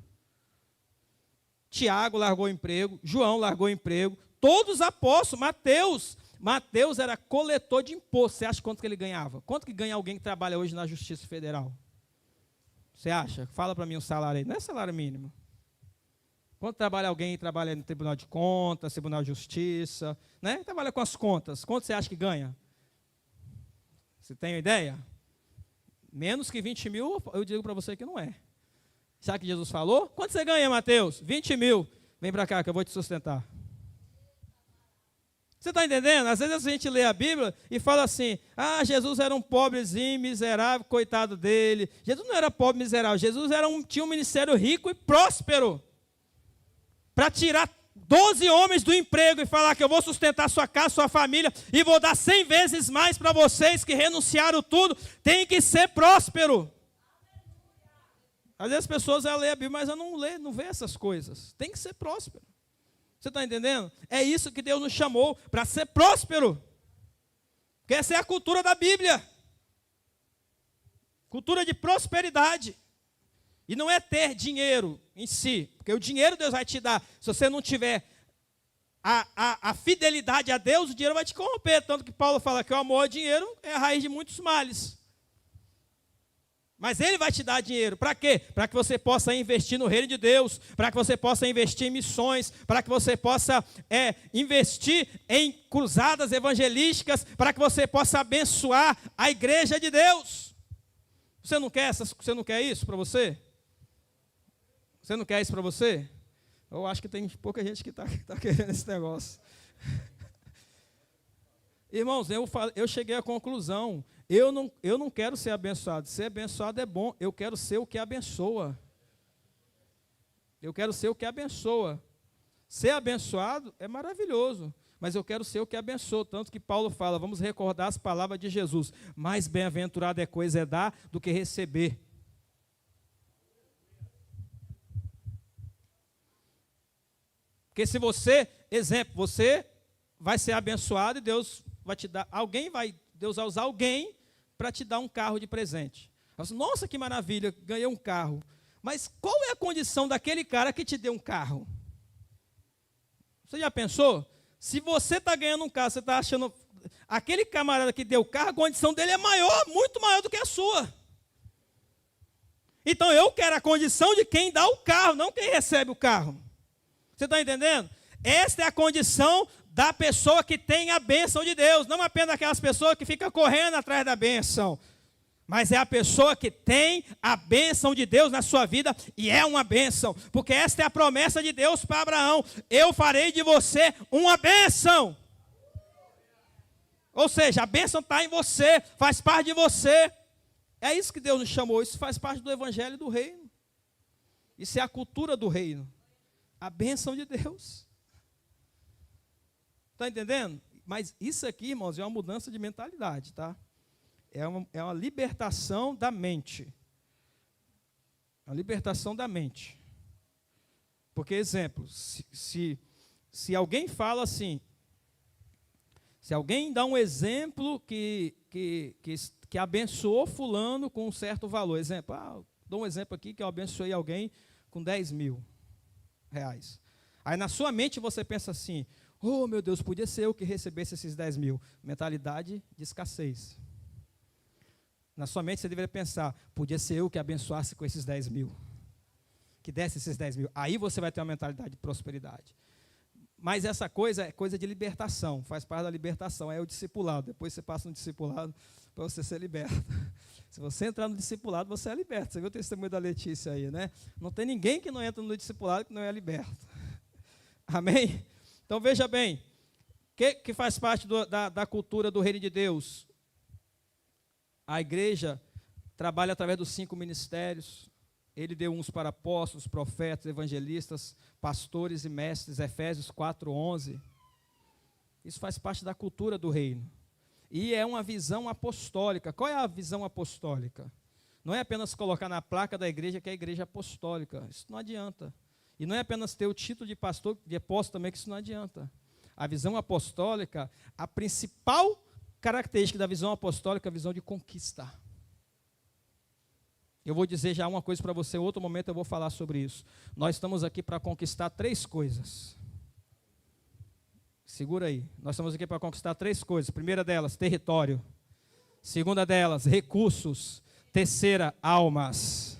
Tiago largou o emprego, João largou o emprego, todos os apóstolos, Mateus era coletor de imposto. Você acha quanto que ele ganhava? Quanto que ganha alguém que trabalha hoje na Justiça Federal? Você acha? Fala para mim um salário aí. Não é salário mínimo. Quanto trabalha alguém que trabalha no Tribunal de Contas, Tribunal de Justiça, né? Trabalha com as contas. Quanto você acha que ganha? Você tem uma ideia? Menos que 20 mil, eu digo para você que não é. Sabe o que Jesus falou? Quanto você ganha, Mateus? 20 mil. Vem para cá que eu vou te sustentar. Você está entendendo? Às vezes a gente lê a Bíblia e fala assim, Jesus era um pobrezinho, miserável, coitado dele. Jesus não era pobre, miserável. Jesus tinha um ministério rico e próspero. Para tirar 12 homens do emprego e falar que eu vou sustentar sua casa, sua família, e vou dar 100 vezes mais para vocês que renunciaram tudo, tem que ser próspero. Às vezes as pessoas lêem a Bíblia, mas não vê essas coisas. Tem que ser próspero. Você está entendendo? É isso que Deus nos chamou, para ser próspero. Porque essa é a cultura da Bíblia. Cultura de prosperidade. E não é ter dinheiro em si, porque o dinheiro Deus vai te dar. Se você não tiver a fidelidade a Deus, o dinheiro vai te corromper. Tanto que Paulo fala que o amor ao dinheiro é a raiz de muitos males. Mas Ele vai te dar dinheiro. Para quê? Para que você possa investir no reino de Deus, para que você possa investir em missões, para que você possa investir em cruzadas evangelísticas, para que você possa abençoar a igreja de Deus. Você não quer isso para você? Você não quer isso para você? Eu acho que tem pouca gente que está querendo esse negócio. Irmãos, eu cheguei à conclusão, eu não quero ser abençoado. Ser abençoado é bom, eu quero ser o que abençoa. Eu quero ser o que abençoa. Ser abençoado é maravilhoso, mas eu quero ser o que abençoa. Tanto que Paulo fala, vamos recordar as palavras de Jesus. Mais bem-aventurado é dar do que receber. Porque se você vai ser abençoado e Deus vai te dar, Deus vai usar alguém para te dar um carro de presente. Nossa, que maravilha, ganhei um carro. Mas qual é a condição daquele cara que te deu um carro? Você já pensou? Se você está ganhando um carro, você está achando, aquele camarada que deu o carro, a condição dele é maior, muito maior do que a sua. Então eu quero a condição de quem dá o carro, não quem recebe o carro. Você está entendendo? Esta é a condição da pessoa que tem a bênção de Deus. Não apenas aquelas pessoas que ficam correndo atrás da bênção. Mas é a pessoa que tem a bênção de Deus na sua vida. E é uma bênção. Porque esta é a promessa de Deus para Abraão. Eu farei de você uma bênção. Ou seja, a bênção está em você. Faz parte de você. É isso que Deus nos chamou. Isso faz parte do evangelho do reino. Isso é a cultura do reino. a bênção de Deus. Está entendendo? Mas isso aqui, irmãos, é uma mudança de mentalidade, tá? É uma libertação da mente. A libertação da mente. Porque, exemplo, se alguém fala assim, se alguém dá um exemplo que abençoou fulano com um certo valor, exemplo, dou um exemplo aqui que eu abençoei alguém com 10 mil reais. Aí na sua mente você pensa assim, oh meu Deus, podia ser eu que recebesse esses 10 mil. Mentalidade de escassez. Na sua mente você deveria pensar, podia ser eu que abençoasse com esses 10 mil. Que desse esses 10 mil. Aí você vai ter uma mentalidade de prosperidade. Mas essa coisa é coisa de libertação, faz parte da libertação, é o discipulado. Depois você passa no discipulado para você ser liberto. Se você entrar no discipulado, você é liberto. Você viu o testemunho da Letícia aí, né? Não tem ninguém que não entra no discipulado que não é liberto. Amém? Então veja bem, o que faz parte da cultura do reino de Deus? A igreja trabalha através dos 5 ministérios. Ele deu uns para apóstolos, profetas, evangelistas, pastores e mestres, Efésios 4:11. Isso faz parte da cultura do reino. E é uma visão apostólica. Qual é a visão apostólica? Não é apenas colocar na placa da igreja que é a igreja apostólica. Isso não adianta. E não é apenas ter o título de pastor, de apóstolo também, que isso não adianta. A visão apostólica, a principal característica da visão apostólica é a visão de conquista. Eu vou dizer já uma coisa para você, em outro momento eu vou falar sobre isso. Nós estamos aqui para conquistar 3 coisas. Segura aí. Nós estamos aqui para conquistar 3 coisas. Primeira delas, território. Segunda delas, recursos. Terceira, almas.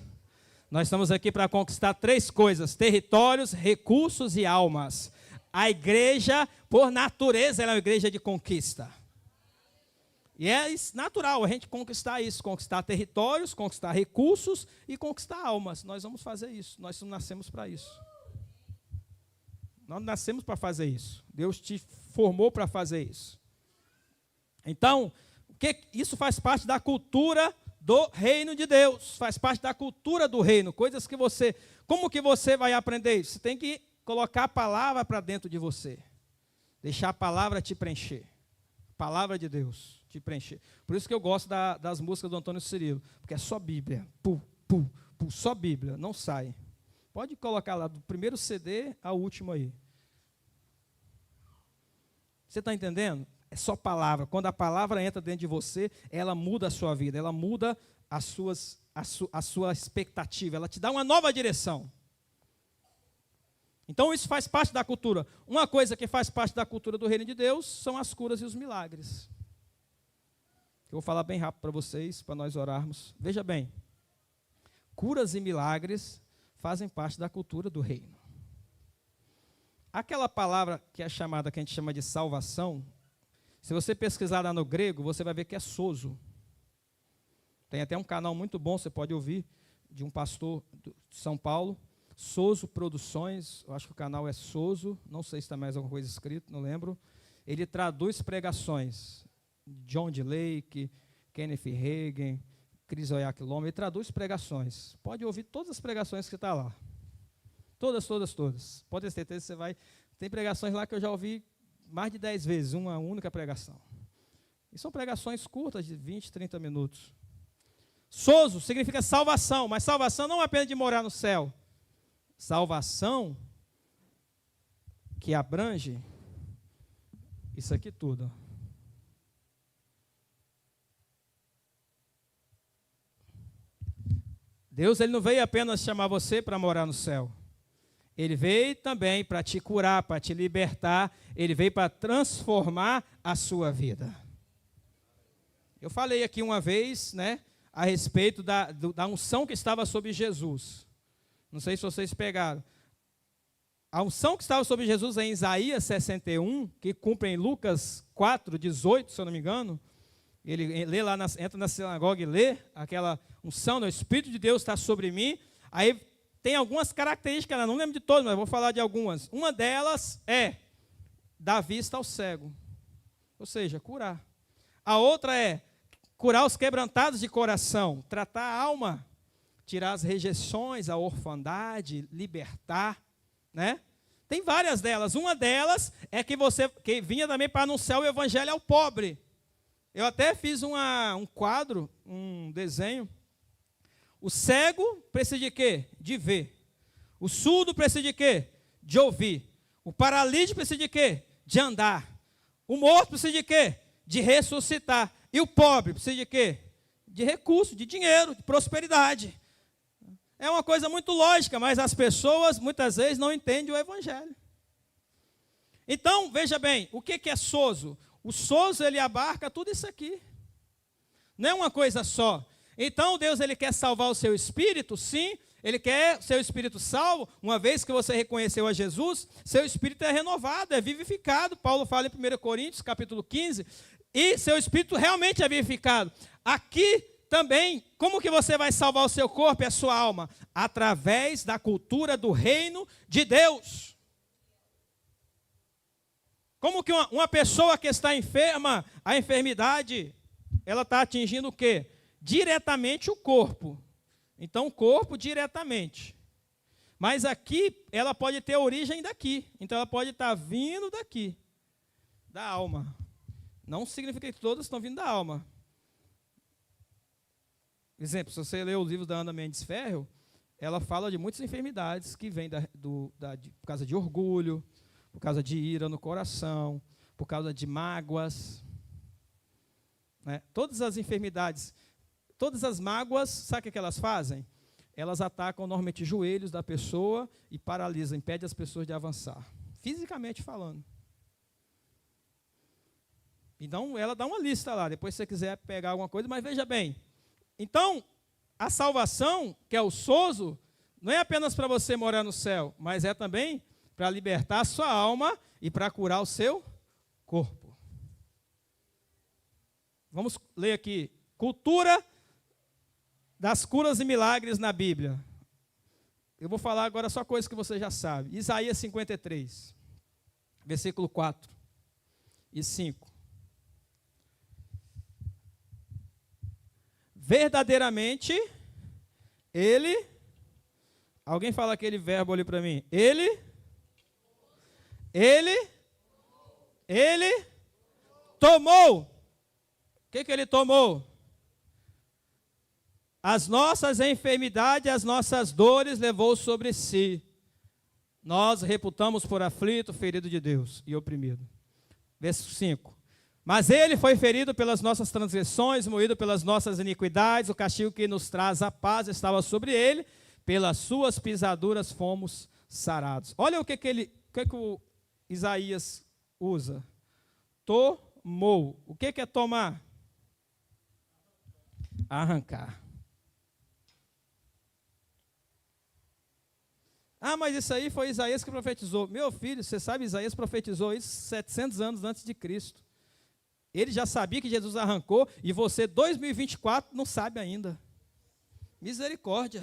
Nós estamos aqui para conquistar 3 coisas: territórios, recursos e almas. A igreja, por natureza, ela é uma igreja de conquista. E é natural a gente conquistar isso, conquistar territórios, conquistar recursos e conquistar almas. Nós vamos fazer isso, nós nascemos para isso. Nós nascemos para fazer isso. Deus te formou para fazer isso. Então, isso faz parte da cultura do reino de Deus, faz parte da cultura do reino, coisas que você... Como que você vai aprender isso? Você tem que colocar a palavra para dentro de você, deixar a palavra te preencher. Palavra de Deus te preencher. Por isso que eu gosto das músicas do Antônio Cirilo, porque é só Bíblia, só Bíblia, não sai. Pode colocar lá, do primeiro CD ao último aí. Você está entendendo? É só palavra. Quando a palavra entra dentro de você, ela muda a sua vida, ela muda a sua expectativa, ela te dá uma nova direção. Então isso faz parte da cultura. Uma coisa que faz parte da cultura do reino de Deus são as curas e os milagres. Eu vou falar bem rápido para vocês, para nós orarmos. Veja bem, curas e milagres fazem parte da cultura do reino. Aquela palavra que é chamada, que a gente chama de salvação, se você pesquisar lá no grego, você vai ver que é sozo. Tem até um canal muito bom, você pode ouvir, de um pastor de São Paulo, Sozo Produções, eu acho que o canal é Sozo, não sei se está mais alguma coisa escrito, não lembro. Ele traduz pregações, John D. Lake, Kenneth Hagin, Chris Oyakhilome, ele traduz pregações. Pode ouvir todas as pregações que está lá. Todas. Pode ter certeza que você vai... Tem pregações lá que eu já ouvi mais de 10 vezes, uma única pregação. E são pregações curtas, de 20, 30 minutos. Sozo significa salvação, mas salvação não é apenas de morar no céu. Salvação que abrange isso aqui tudo. Deus, ele não veio apenas chamar você para morar no céu. Ele veio também para te curar, para te libertar. Ele veio para transformar a sua vida. Eu falei aqui uma vez, né, a respeito da unção que estava sobre Jesus. Não sei se vocês pegaram. A unção que estava sobre Jesus é em Isaías 61, que cumpre em Lucas 4:18, se eu não me engano. Ele lê lá, entra na sinagoga e lê aquela unção, o Espírito de Deus está sobre mim. Aí tem algumas características, não lembro de todas, mas vou falar de algumas. Uma delas é dar vista ao cego, ou seja, curar. A outra é curar os quebrantados de coração, tratar a alma, tirar as rejeições, a orfandade, libertar, né? Tem várias delas. Uma delas é que vinha também para anunciar o evangelho ao pobre. Eu até fiz um quadro, um desenho. O cego precisa de quê? De ver. O surdo precisa de quê? De ouvir. O paralítico precisa de quê? De andar. O morto precisa de quê? De ressuscitar. E o pobre precisa de quê? De recurso, de dinheiro, de prosperidade. É uma coisa muito lógica, mas as pessoas muitas vezes não entendem o evangelho. Então, veja bem, o que é sozo? O sozo, ele abarca tudo isso aqui. Não é uma coisa só. Então, Deus, ele quer salvar o seu espírito? Sim. Ele quer seu espírito salvo. Uma vez que você reconheceu a Jesus, seu espírito é renovado, é vivificado. Paulo fala em 1 Coríntios, capítulo 15. E seu espírito realmente é vivificado. Aqui também, como que você vai salvar o seu corpo e a sua alma? Através da cultura do reino de Deus. Como que uma pessoa que está enferma, a enfermidade, ela está atingindo o quê? Diretamente o corpo. Então, o corpo diretamente. Mas aqui, ela pode ter origem daqui. Então, ela pode estar vindo daqui, da alma. Não significa que todas estão vindo da alma. Exemplo, se você ler os livros da Ana Mendes Ferro, ela fala de muitas enfermidades que vêm por causa de orgulho, por causa de ira no coração, por causa de mágoas. Né? Todas as enfermidades, todas as mágoas, sabe o que elas fazem? Elas atacam normalmente os joelhos da pessoa e paralisam, impedem as pessoas de avançar, fisicamente falando. Então, ela dá uma lista lá, depois se você quiser pegar alguma coisa, mas veja bem. Então, a salvação, que é o sozo, não é apenas para você morar no céu, mas é também para libertar a sua alma e para curar o seu corpo. Vamos ler aqui. Cultura das curas e milagres na Bíblia. Eu vou falar agora só coisas que você já sabe. Isaías 53, versículo 4 e 5. Verdadeiramente, ele... Alguém fala aquele verbo ali para mim. Ele tomou. O que ele tomou? As nossas enfermidades, as nossas dores levou sobre si. Nós reputamos por aflito, ferido de Deus e oprimido. Verso 5. Mas ele foi ferido pelas nossas transgressões, moído pelas nossas iniquidades, o castigo que nos traz a paz estava sobre ele, pelas suas pisaduras fomos sarados. Olha o que o Isaías usa. Tomou. O que é tomar? Arrancar. Ah, mas isso aí foi Isaías que profetizou. Meu filho, você sabe, Isaías profetizou isso 700 anos antes de Cristo. Ele já sabia que Jesus arrancou e você, 2024, não sabe ainda. Misericórdia.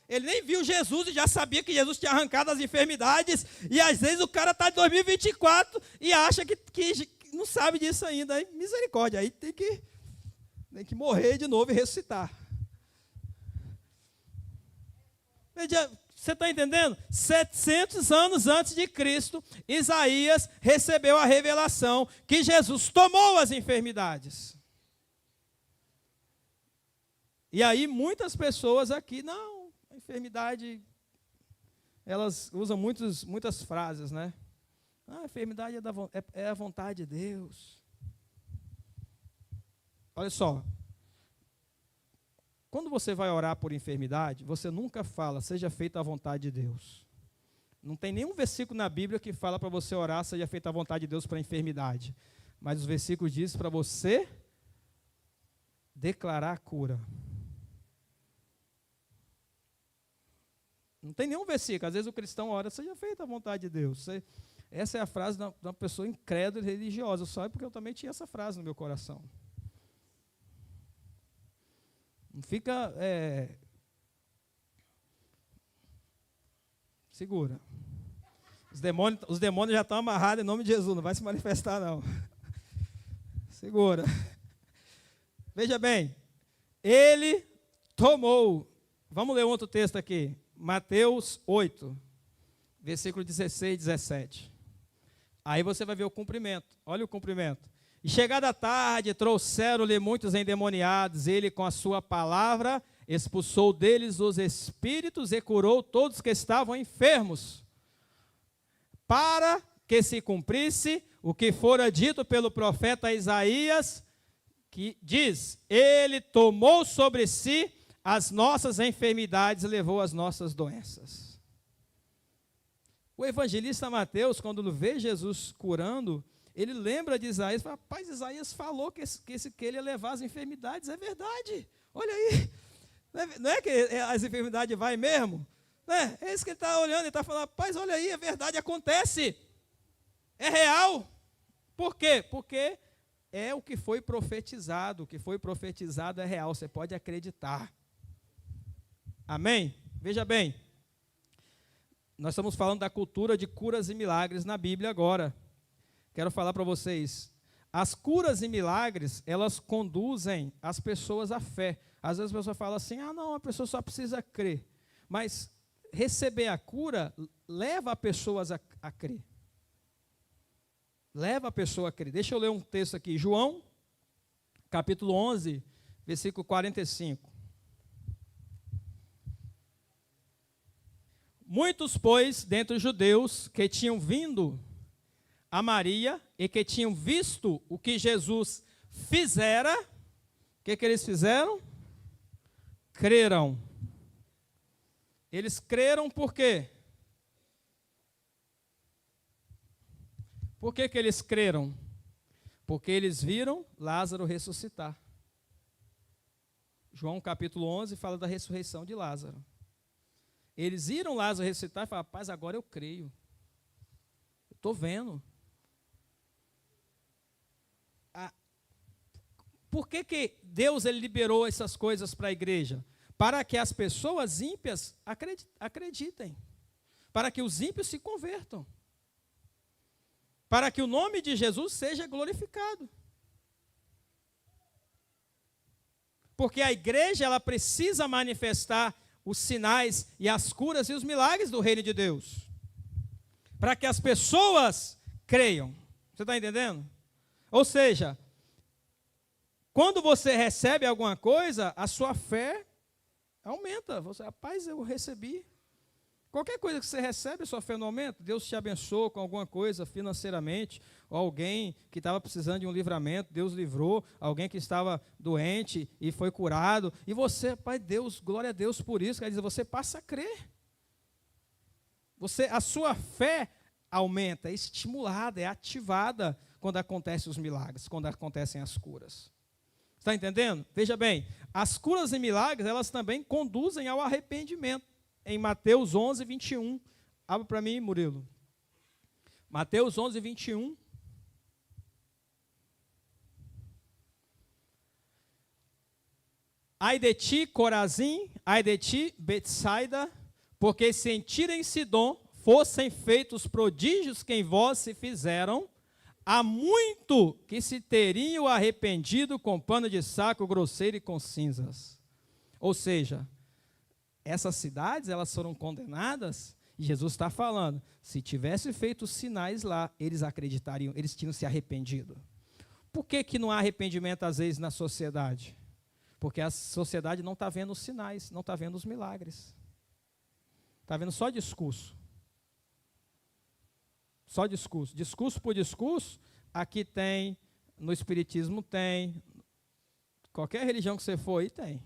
Ele nem viu Jesus e já sabia que Jesus tinha arrancado as enfermidades. E às vezes o cara está em 2024 e acha que não sabe disso ainda. Aí, misericórdia, aí tem que morrer de novo e ressuscitar. Você está entendendo? 700 anos antes de Cristo, Isaías recebeu a revelação que Jesus tomou as enfermidades. E aí muitas pessoas aqui, não, a enfermidade, elas usam muitas frases, né? A enfermidade é a vontade de Deus. Olha só. Quando você vai orar por enfermidade, você nunca fala, seja feita a vontade de Deus. Não tem nenhum versículo na Bíblia que fala para você orar, seja feita a vontade de Deus para a enfermidade. Mas os versículos dizem para você declarar a cura. Não tem nenhum versículo. Às vezes o cristão ora, seja feita a vontade de Deus. Essa é a frase de uma pessoa incrédula e religiosa. Só é porque eu também tinha essa frase no meu coração. Não fica... Segura. Os demônios já estão amarrados em nome de Jesus. Não vai se manifestar, não. Segura. Veja bem. Ele tomou. Vamos ler outro texto aqui. Mateus 8, versículo 16 e 17. Aí você vai ver o cumprimento. Olha o cumprimento. E chegada a tarde, trouxeram-lhe muitos endemoniados. Ele, com a sua palavra, expulsou deles os espíritos e curou todos que estavam enfermos, para que se cumprisse o que fora dito pelo profeta Isaías, que diz: ele tomou sobre si as nossas enfermidades e levou as nossas doenças. O evangelista Mateus, quando vê Jesus curando, ele lembra de Isaías, fala: rapaz, Isaías falou que ele ia levar as enfermidades, é verdade, olha aí, não é que as enfermidades vai mesmo? Né? É isso que ele está olhando, ele está falando: rapaz, olha aí, é verdade, acontece, é real. Por quê? Porque é o que foi profetizado é real, você pode acreditar. Amém? Veja bem, nós estamos falando da cultura de curas e milagres na Bíblia agora. Quero falar para vocês, as curas e milagres, elas conduzem as pessoas à fé. Às vezes a pessoa fala assim: ah não, a pessoa só precisa crer. Mas receber a cura leva as pessoas a crer. Leva a pessoa a crer. Deixa eu ler um texto aqui, João, capítulo 11, versículo 45. Muitos, pois, dentre os judeus que tinham vindo a Maria e que tinham visto o que Jesus fizera, o que eles fizeram? Creram. Eles creram por quê? Por que eles creram? Porque eles viram Lázaro ressuscitar. João capítulo 11 fala da ressurreição de Lázaro. Eles viram Lázaro ressuscitar e falaram: rapaz, agora eu creio. Eu estou vendo. Por que Deus ele liberou essas coisas para a igreja? Para que as pessoas ímpias acreditem. Para que os ímpios se convertam. Para que o nome de Jesus seja glorificado. Porque a igreja ela precisa manifestar os sinais e as curas e os milagres do reino de Deus. Para que as pessoas creiam. Você está entendendo? Ou seja, quando você recebe alguma coisa, a sua fé aumenta. Você, rapaz, eu recebi. Qualquer coisa que você recebe, a sua fé não aumenta. Deus te abençoou com alguma coisa financeiramente, ou alguém que estava precisando de um livramento, Deus livrou, alguém que estava doente e foi curado, e você, pai, Deus, glória a Deus por isso, quer dizer, você passa a crer. A sua fé aumenta, é estimulada, é ativada quando acontecem os milagres, quando acontecem as curas. Está entendendo? Veja bem, as curas e milagres, elas também conduzem ao arrependimento. Em Mateus 11, 21. Abra para mim, Murilo. Mateus 11, 21. Ai de ti, Corazim, ai de ti, Betsaida, porque se em Tiro e em Sidom fossem feitos prodígios que em vós se fizeram, há muito que se teriam arrependido com pano de saco grosseiro e com cinzas. Ou seja, essas cidades, elas foram condenadas, e Jesus está falando, se tivesse feito sinais lá, eles acreditariam, eles tinham se arrependido. Por que não há arrependimento às vezes na sociedade? Porque a sociedade não está vendo os sinais, não está vendo os milagres. Está vendo só discurso. Só discurso. Discurso por discurso, aqui tem, no Espiritismo tem, qualquer religião que você for aí tem.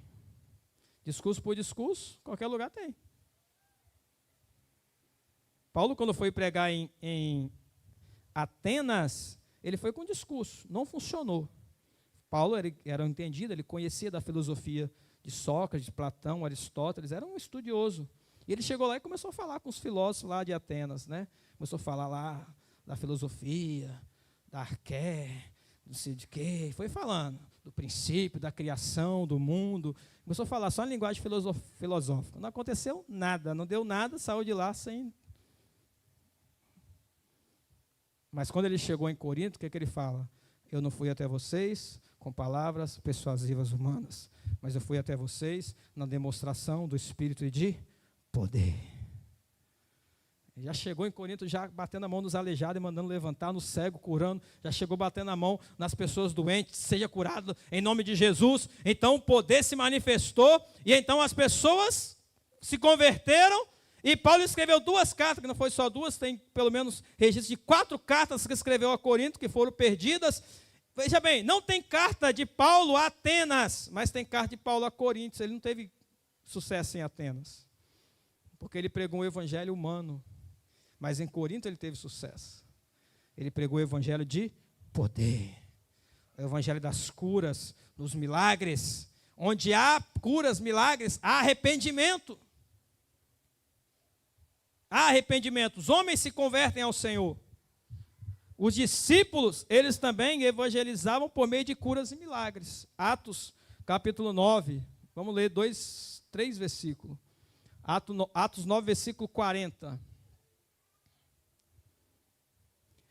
Discurso por discurso, qualquer lugar tem. Paulo, quando foi pregar em Atenas, ele foi com discurso, não funcionou. Paulo era entendido, ele conhecia da filosofia de Sócrates, de Platão, Aristóteles, era um estudioso. E ele chegou lá e começou a falar com os filósofos lá de Atenas, né? Começou a falar lá da filosofia, da arqué, não sei de quê, foi falando do princípio, da criação, do mundo. Começou a falar só em linguagem filosófica. Não aconteceu nada, não deu nada, saiu de lá sem... Mas quando ele chegou em Corinto, o que ele fala? Eu não fui até vocês com palavras persuasivas humanas, mas eu fui até vocês na demonstração do Espírito e de poder. Já chegou em Corinto, já batendo a mão nos aleijados e mandando levantar, no cego, curando. Já chegou batendo a mão nas pessoas doentes, seja curado em nome de Jesus. Então o poder se manifestou e então as pessoas se converteram. E Paulo escreveu 2 cartas, que não foi só 2, tem pelo menos registro de 4 cartas que escreveu a Corinto, que foram perdidas. Veja bem, não tem carta de Paulo a Atenas, mas tem carta de Paulo a Corinto. Ele não teve sucesso em Atenas, porque ele pregou um evangelho humano. Mas em Corinto ele teve sucesso. Ele pregou o evangelho de poder. O evangelho das curas, dos milagres. Onde há curas, milagres, há arrependimento. Há arrependimento. Os homens se convertem ao Senhor. Os discípulos, eles também evangelizavam por meio de curas e milagres. Atos, capítulo 9. Vamos ler 3 versículos. Atos 9, versículo 40.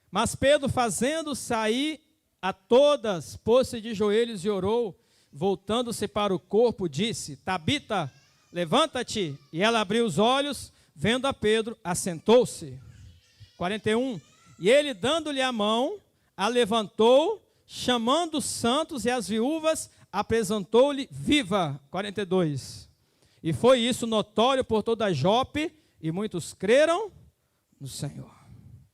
Mas Pedro, fazendo sair a todas, pôs-se de joelhos e orou, voltando-se para o corpo, disse: Tabita, levanta-te. E ela abriu os olhos, vendo a Pedro, assentou-se. 41. E ele, dando-lhe a mão, a levantou, chamando os santos e as viúvas, apresentou-lhe viva. 42. E foi isso notório por toda a Jope, e muitos creram no Senhor.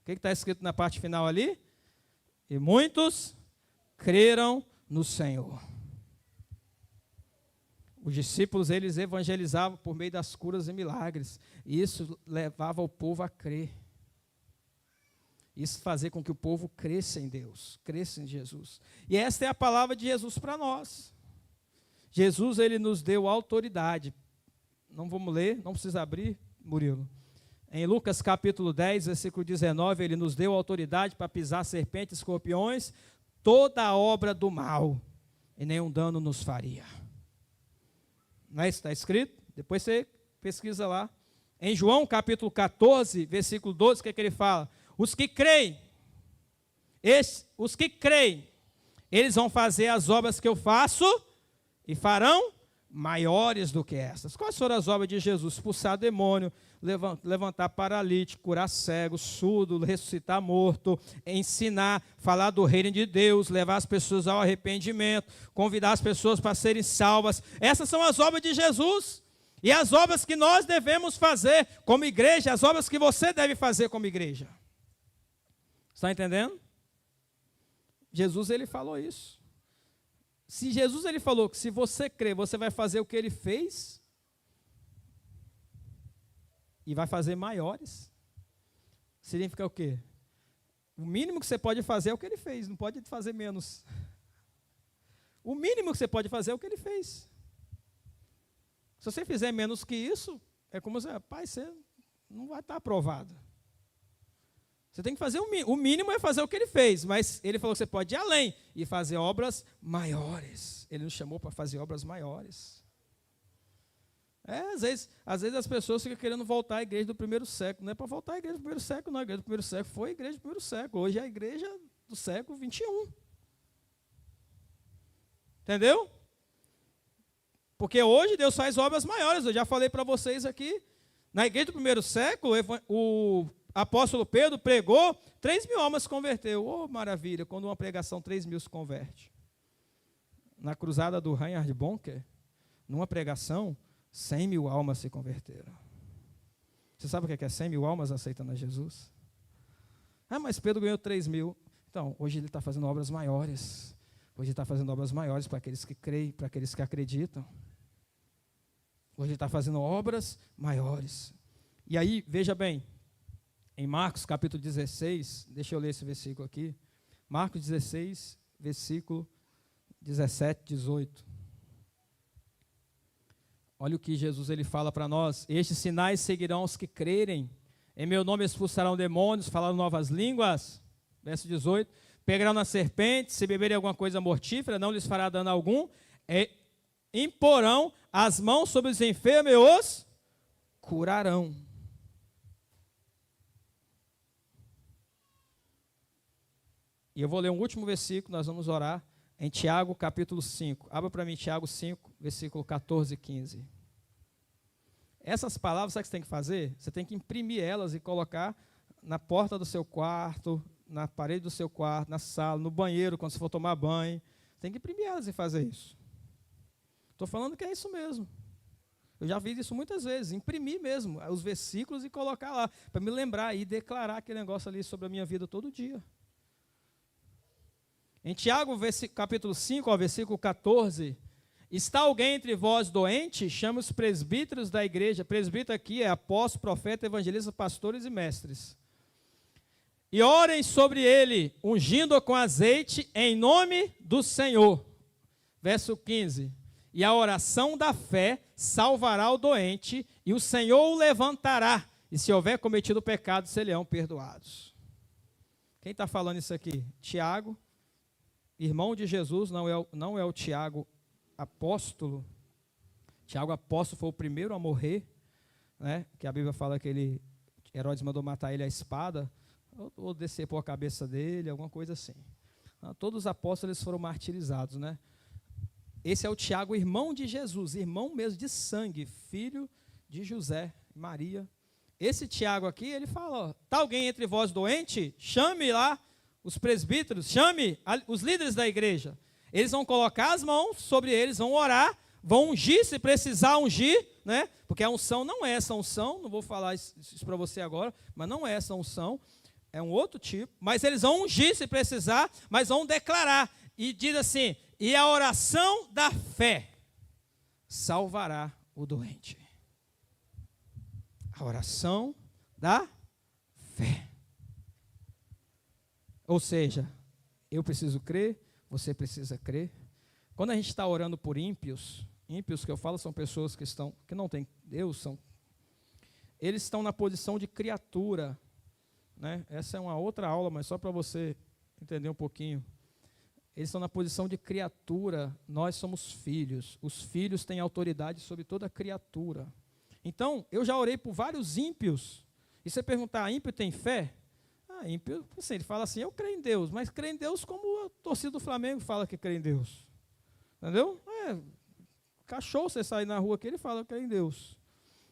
O que está escrito na parte final ali? E muitos creram no Senhor. Os discípulos, eles evangelizavam por meio das curas e milagres. E isso levava o povo a crer. Isso fazia com que o povo cresça em Deus, cresça em Jesus. E esta é a palavra de Jesus para nós. Jesus, ele nos deu autoridade. Não vamos ler, não precisa abrir, Murilo. Em Lucas capítulo 10, versículo 19, ele nos deu autoridade para pisar serpentes, escorpiões, toda a obra do mal, e nenhum dano nos faria. Não é isso que está escrito? Depois você pesquisa lá. Em João capítulo 14, versículo 12, o que é que ele fala? Os que creem, eles vão fazer as obras que eu faço e farão maiores do que essas. Quais foram as obras de Jesus? Expulsar demônio, levantar paralítico, curar cego, surdo, ressuscitar morto, ensinar, falar do reino de Deus, levar as pessoas ao arrependimento, convidar as pessoas para serem salvas. Essas são as obras de Jesus. E as obras que nós devemos fazer como igreja, as obras que você deve fazer como igreja. Está entendendo? Jesus, ele falou isso. Se Jesus, ele falou que se você crer, você vai fazer o que ele fez e vai fazer maiores, significa o quê? O mínimo que você pode fazer é o que ele fez, não pode fazer menos. O mínimo que você pode fazer é o que ele fez. Se você fizer menos que isso, é como se, pai, você não vai estar aprovado. Você tem que fazer o mínimo. O mínimo é fazer o que ele fez, mas ele falou que você pode ir além e fazer obras maiores. Ele nos chamou para fazer obras maiores. Às vezes as pessoas ficam querendo voltar à igreja do primeiro século. Não é para voltar à igreja do primeiro século, não. A igreja do primeiro século foi a igreja do primeiro século. Hoje é a igreja do século 21. Entendeu? Porque hoje Deus faz obras maiores. Eu já falei para vocês aqui. Na igreja do primeiro século, o apóstolo Pedro pregou, 3.000 almas se converteu. Oh, maravilha, quando uma pregação 3.000 se converte. Na cruzada do Reinhard Bonker, numa pregação, 100.000 almas se converteram. Você sabe o que é 100.000 almas aceitando a Jesus? Ah, mas Pedro ganhou 3.000. Então, hoje ele está fazendo obras maiores. Hoje ele está fazendo obras maiores para aqueles que creem, para aqueles que acreditam. Hoje ele está fazendo obras maiores. E aí, veja bem, em Marcos capítulo 16, deixa eu ler esse versículo aqui. Marcos 16, versículo 17, 18. Olha o que Jesus ele fala para nós. Estes sinais seguirão os que crerem. Em meu nome expulsarão demônios, falarão novas línguas. Verso 18. Pegarão na serpente, se beberem alguma coisa mortífera, não lhes fará dano algum. Imporão as mãos sobre os enfermos e os curarão. E eu vou ler um último versículo, nós vamos orar, em Tiago capítulo 5. Abra para mim Tiago 5, versículo 14 e 15. Essas palavras, sabe o que você tem que fazer? Você tem que imprimir elas e colocar na porta do seu quarto, na parede do seu quarto, na sala, no banheiro, quando você for tomar banho. Tem que imprimir elas e fazer isso. Estou falando que é isso mesmo. Eu já fiz isso muitas vezes, imprimir mesmo os versículos e colocar lá, para me lembrar e declarar aquele negócio ali sobre a minha vida todo dia. Em Tiago, capítulo 5, versículo 14, está alguém entre vós doente? Chama os presbíteros da igreja. Presbítero aqui é apóstolo, profeta, evangelista, pastores e mestres. E orem sobre ele, ungindo-o com azeite em nome do Senhor. Verso 15. E a oração da fé salvará o doente, e o Senhor o levantará, e se houver cometido pecado, serão perdoados. Quem está falando isso aqui? Tiago, irmão de Jesus, não é o Tiago apóstolo. Tiago apóstolo foi o primeiro a morrer, né? Que a Bíblia fala que Herodes mandou matar ele à espada, ou decepou a cabeça dele, alguma coisa assim. Todos os apóstolos foram martirizados, né? Esse é o Tiago, irmão de Jesus, irmão mesmo de sangue, filho de José e Maria. Esse Tiago aqui, ele fala, está alguém entre vós doente? Chame lá os presbíteros, chame os líderes da igreja. Eles vão colocar as mãos sobre eles, vão orar, vão ungir, se precisar ungir, né? Porque a unção não é essa unção, não vou falar isso para você agora, mas não é essa unção, é um outro tipo. Mas eles vão ungir se precisar, mas vão declarar. E diz assim, e a oração da fé salvará o doente. A oração da fé. Ou seja, eu preciso crer, você precisa crer. Quando a gente está orando por ímpios que eu falo são pessoas que não têm Deus, eles estão na posição de criatura, né? Essa é uma outra aula, mas só para você entender um pouquinho. Eles estão na posição de criatura, nós somos filhos. Os filhos têm autoridade sobre toda criatura. Então, eu já orei por vários ímpios. E você perguntar, ímpio tem fé? Ímpio, assim, ele fala assim, eu creio em Deus, mas creio em Deus como a torcida do Flamengo fala que crê em Deus. Entendeu? Cachorro, você sai na rua aqui, ele fala que crê em Deus.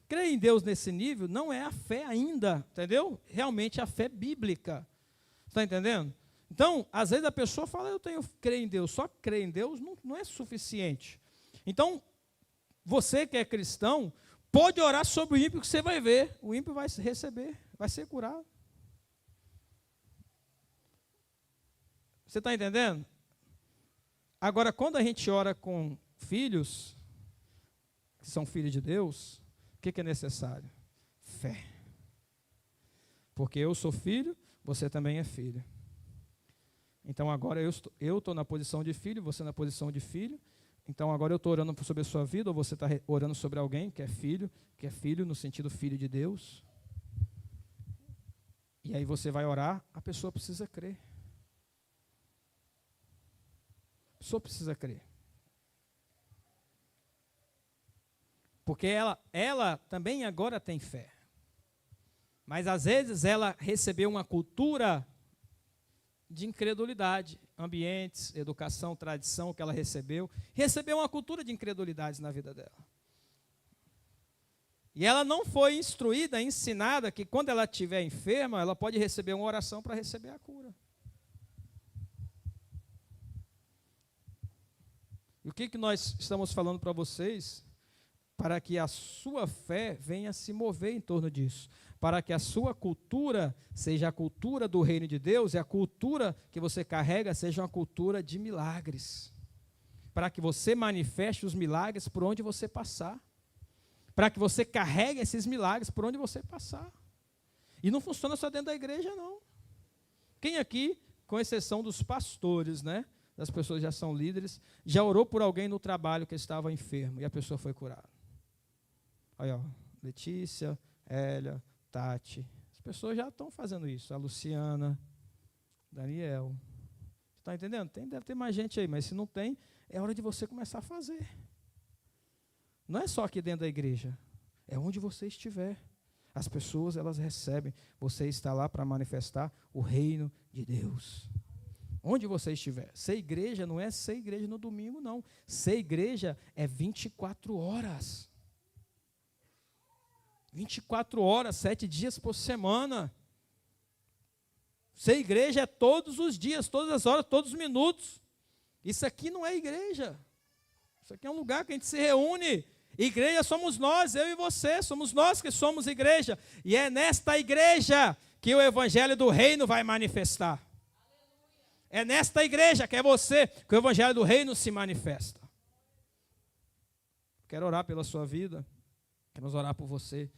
Crer em Deus nesse nível não é a fé ainda, entendeu? Realmente a fé bíblica. Está entendendo? Então, às vezes a pessoa fala, eu creio em Deus, só crer em Deus não é suficiente. Então, você que é cristão, pode orar sobre o ímpio que você vai ver. O ímpio vai receber, vai ser curado. Você está entendendo? Agora, quando a gente ora com filhos, que são filhos de Deus, o que é necessário? Fé. Porque eu sou filho, você também é filho. Então agora eu estou na posição de filho, você na posição de filho. Então agora eu estou orando sobre a sua vida, ou você está orando sobre alguém que é filho no sentido filho de Deus. E aí você vai orar, a pessoa precisa crer. A pessoa precisa crer. Porque ela também agora tem fé. Mas às vezes ela recebeu uma cultura de incredulidade, ambientes, educação, tradição que ela recebeu uma cultura de incredulidade na vida dela. E ela não foi instruída, ensinada que quando ela estiver enferma, ela pode receber uma oração para receber a cura. E o que nós estamos falando para vocês? Para que a sua fé venha se mover em torno disso. Para que a sua cultura seja a cultura do reino de Deus e a cultura que você carrega seja uma cultura de milagres. Para que você manifeste os milagres por onde você passar. Para que você carregue esses milagres por onde você passar. E não funciona só dentro da igreja, não. Quem aqui, com exceção dos pastores, né, das pessoas que já são líderes, já orou por alguém no trabalho que estava enfermo e a pessoa foi curada? Olha, ó, Letícia, Hélia, Tati, as pessoas já estão fazendo isso. A Luciana, Daniel. Você está entendendo? Deve ter mais gente aí, mas se não tem, é hora de você começar a fazer. Não é só aqui dentro da igreja, é onde você estiver. As pessoas, elas recebem. Você está lá para manifestar o reino de Deus. Onde você estiver. Ser igreja não é ser igreja no domingo, não. Ser igreja é 24 horas. 24 horas, 7 dias por semana. Ser igreja é todos os dias, todas as horas, todos os minutos. Isso aqui não é igreja. Isso aqui é um lugar que a gente se reúne. Igreja somos nós, eu e você, somos nós que somos igreja. E é nesta igreja que o evangelho do reino vai manifestar. É nesta igreja que é você que o evangelho do reino se manifesta. Quero orar pela sua vida. Queremos orar por você.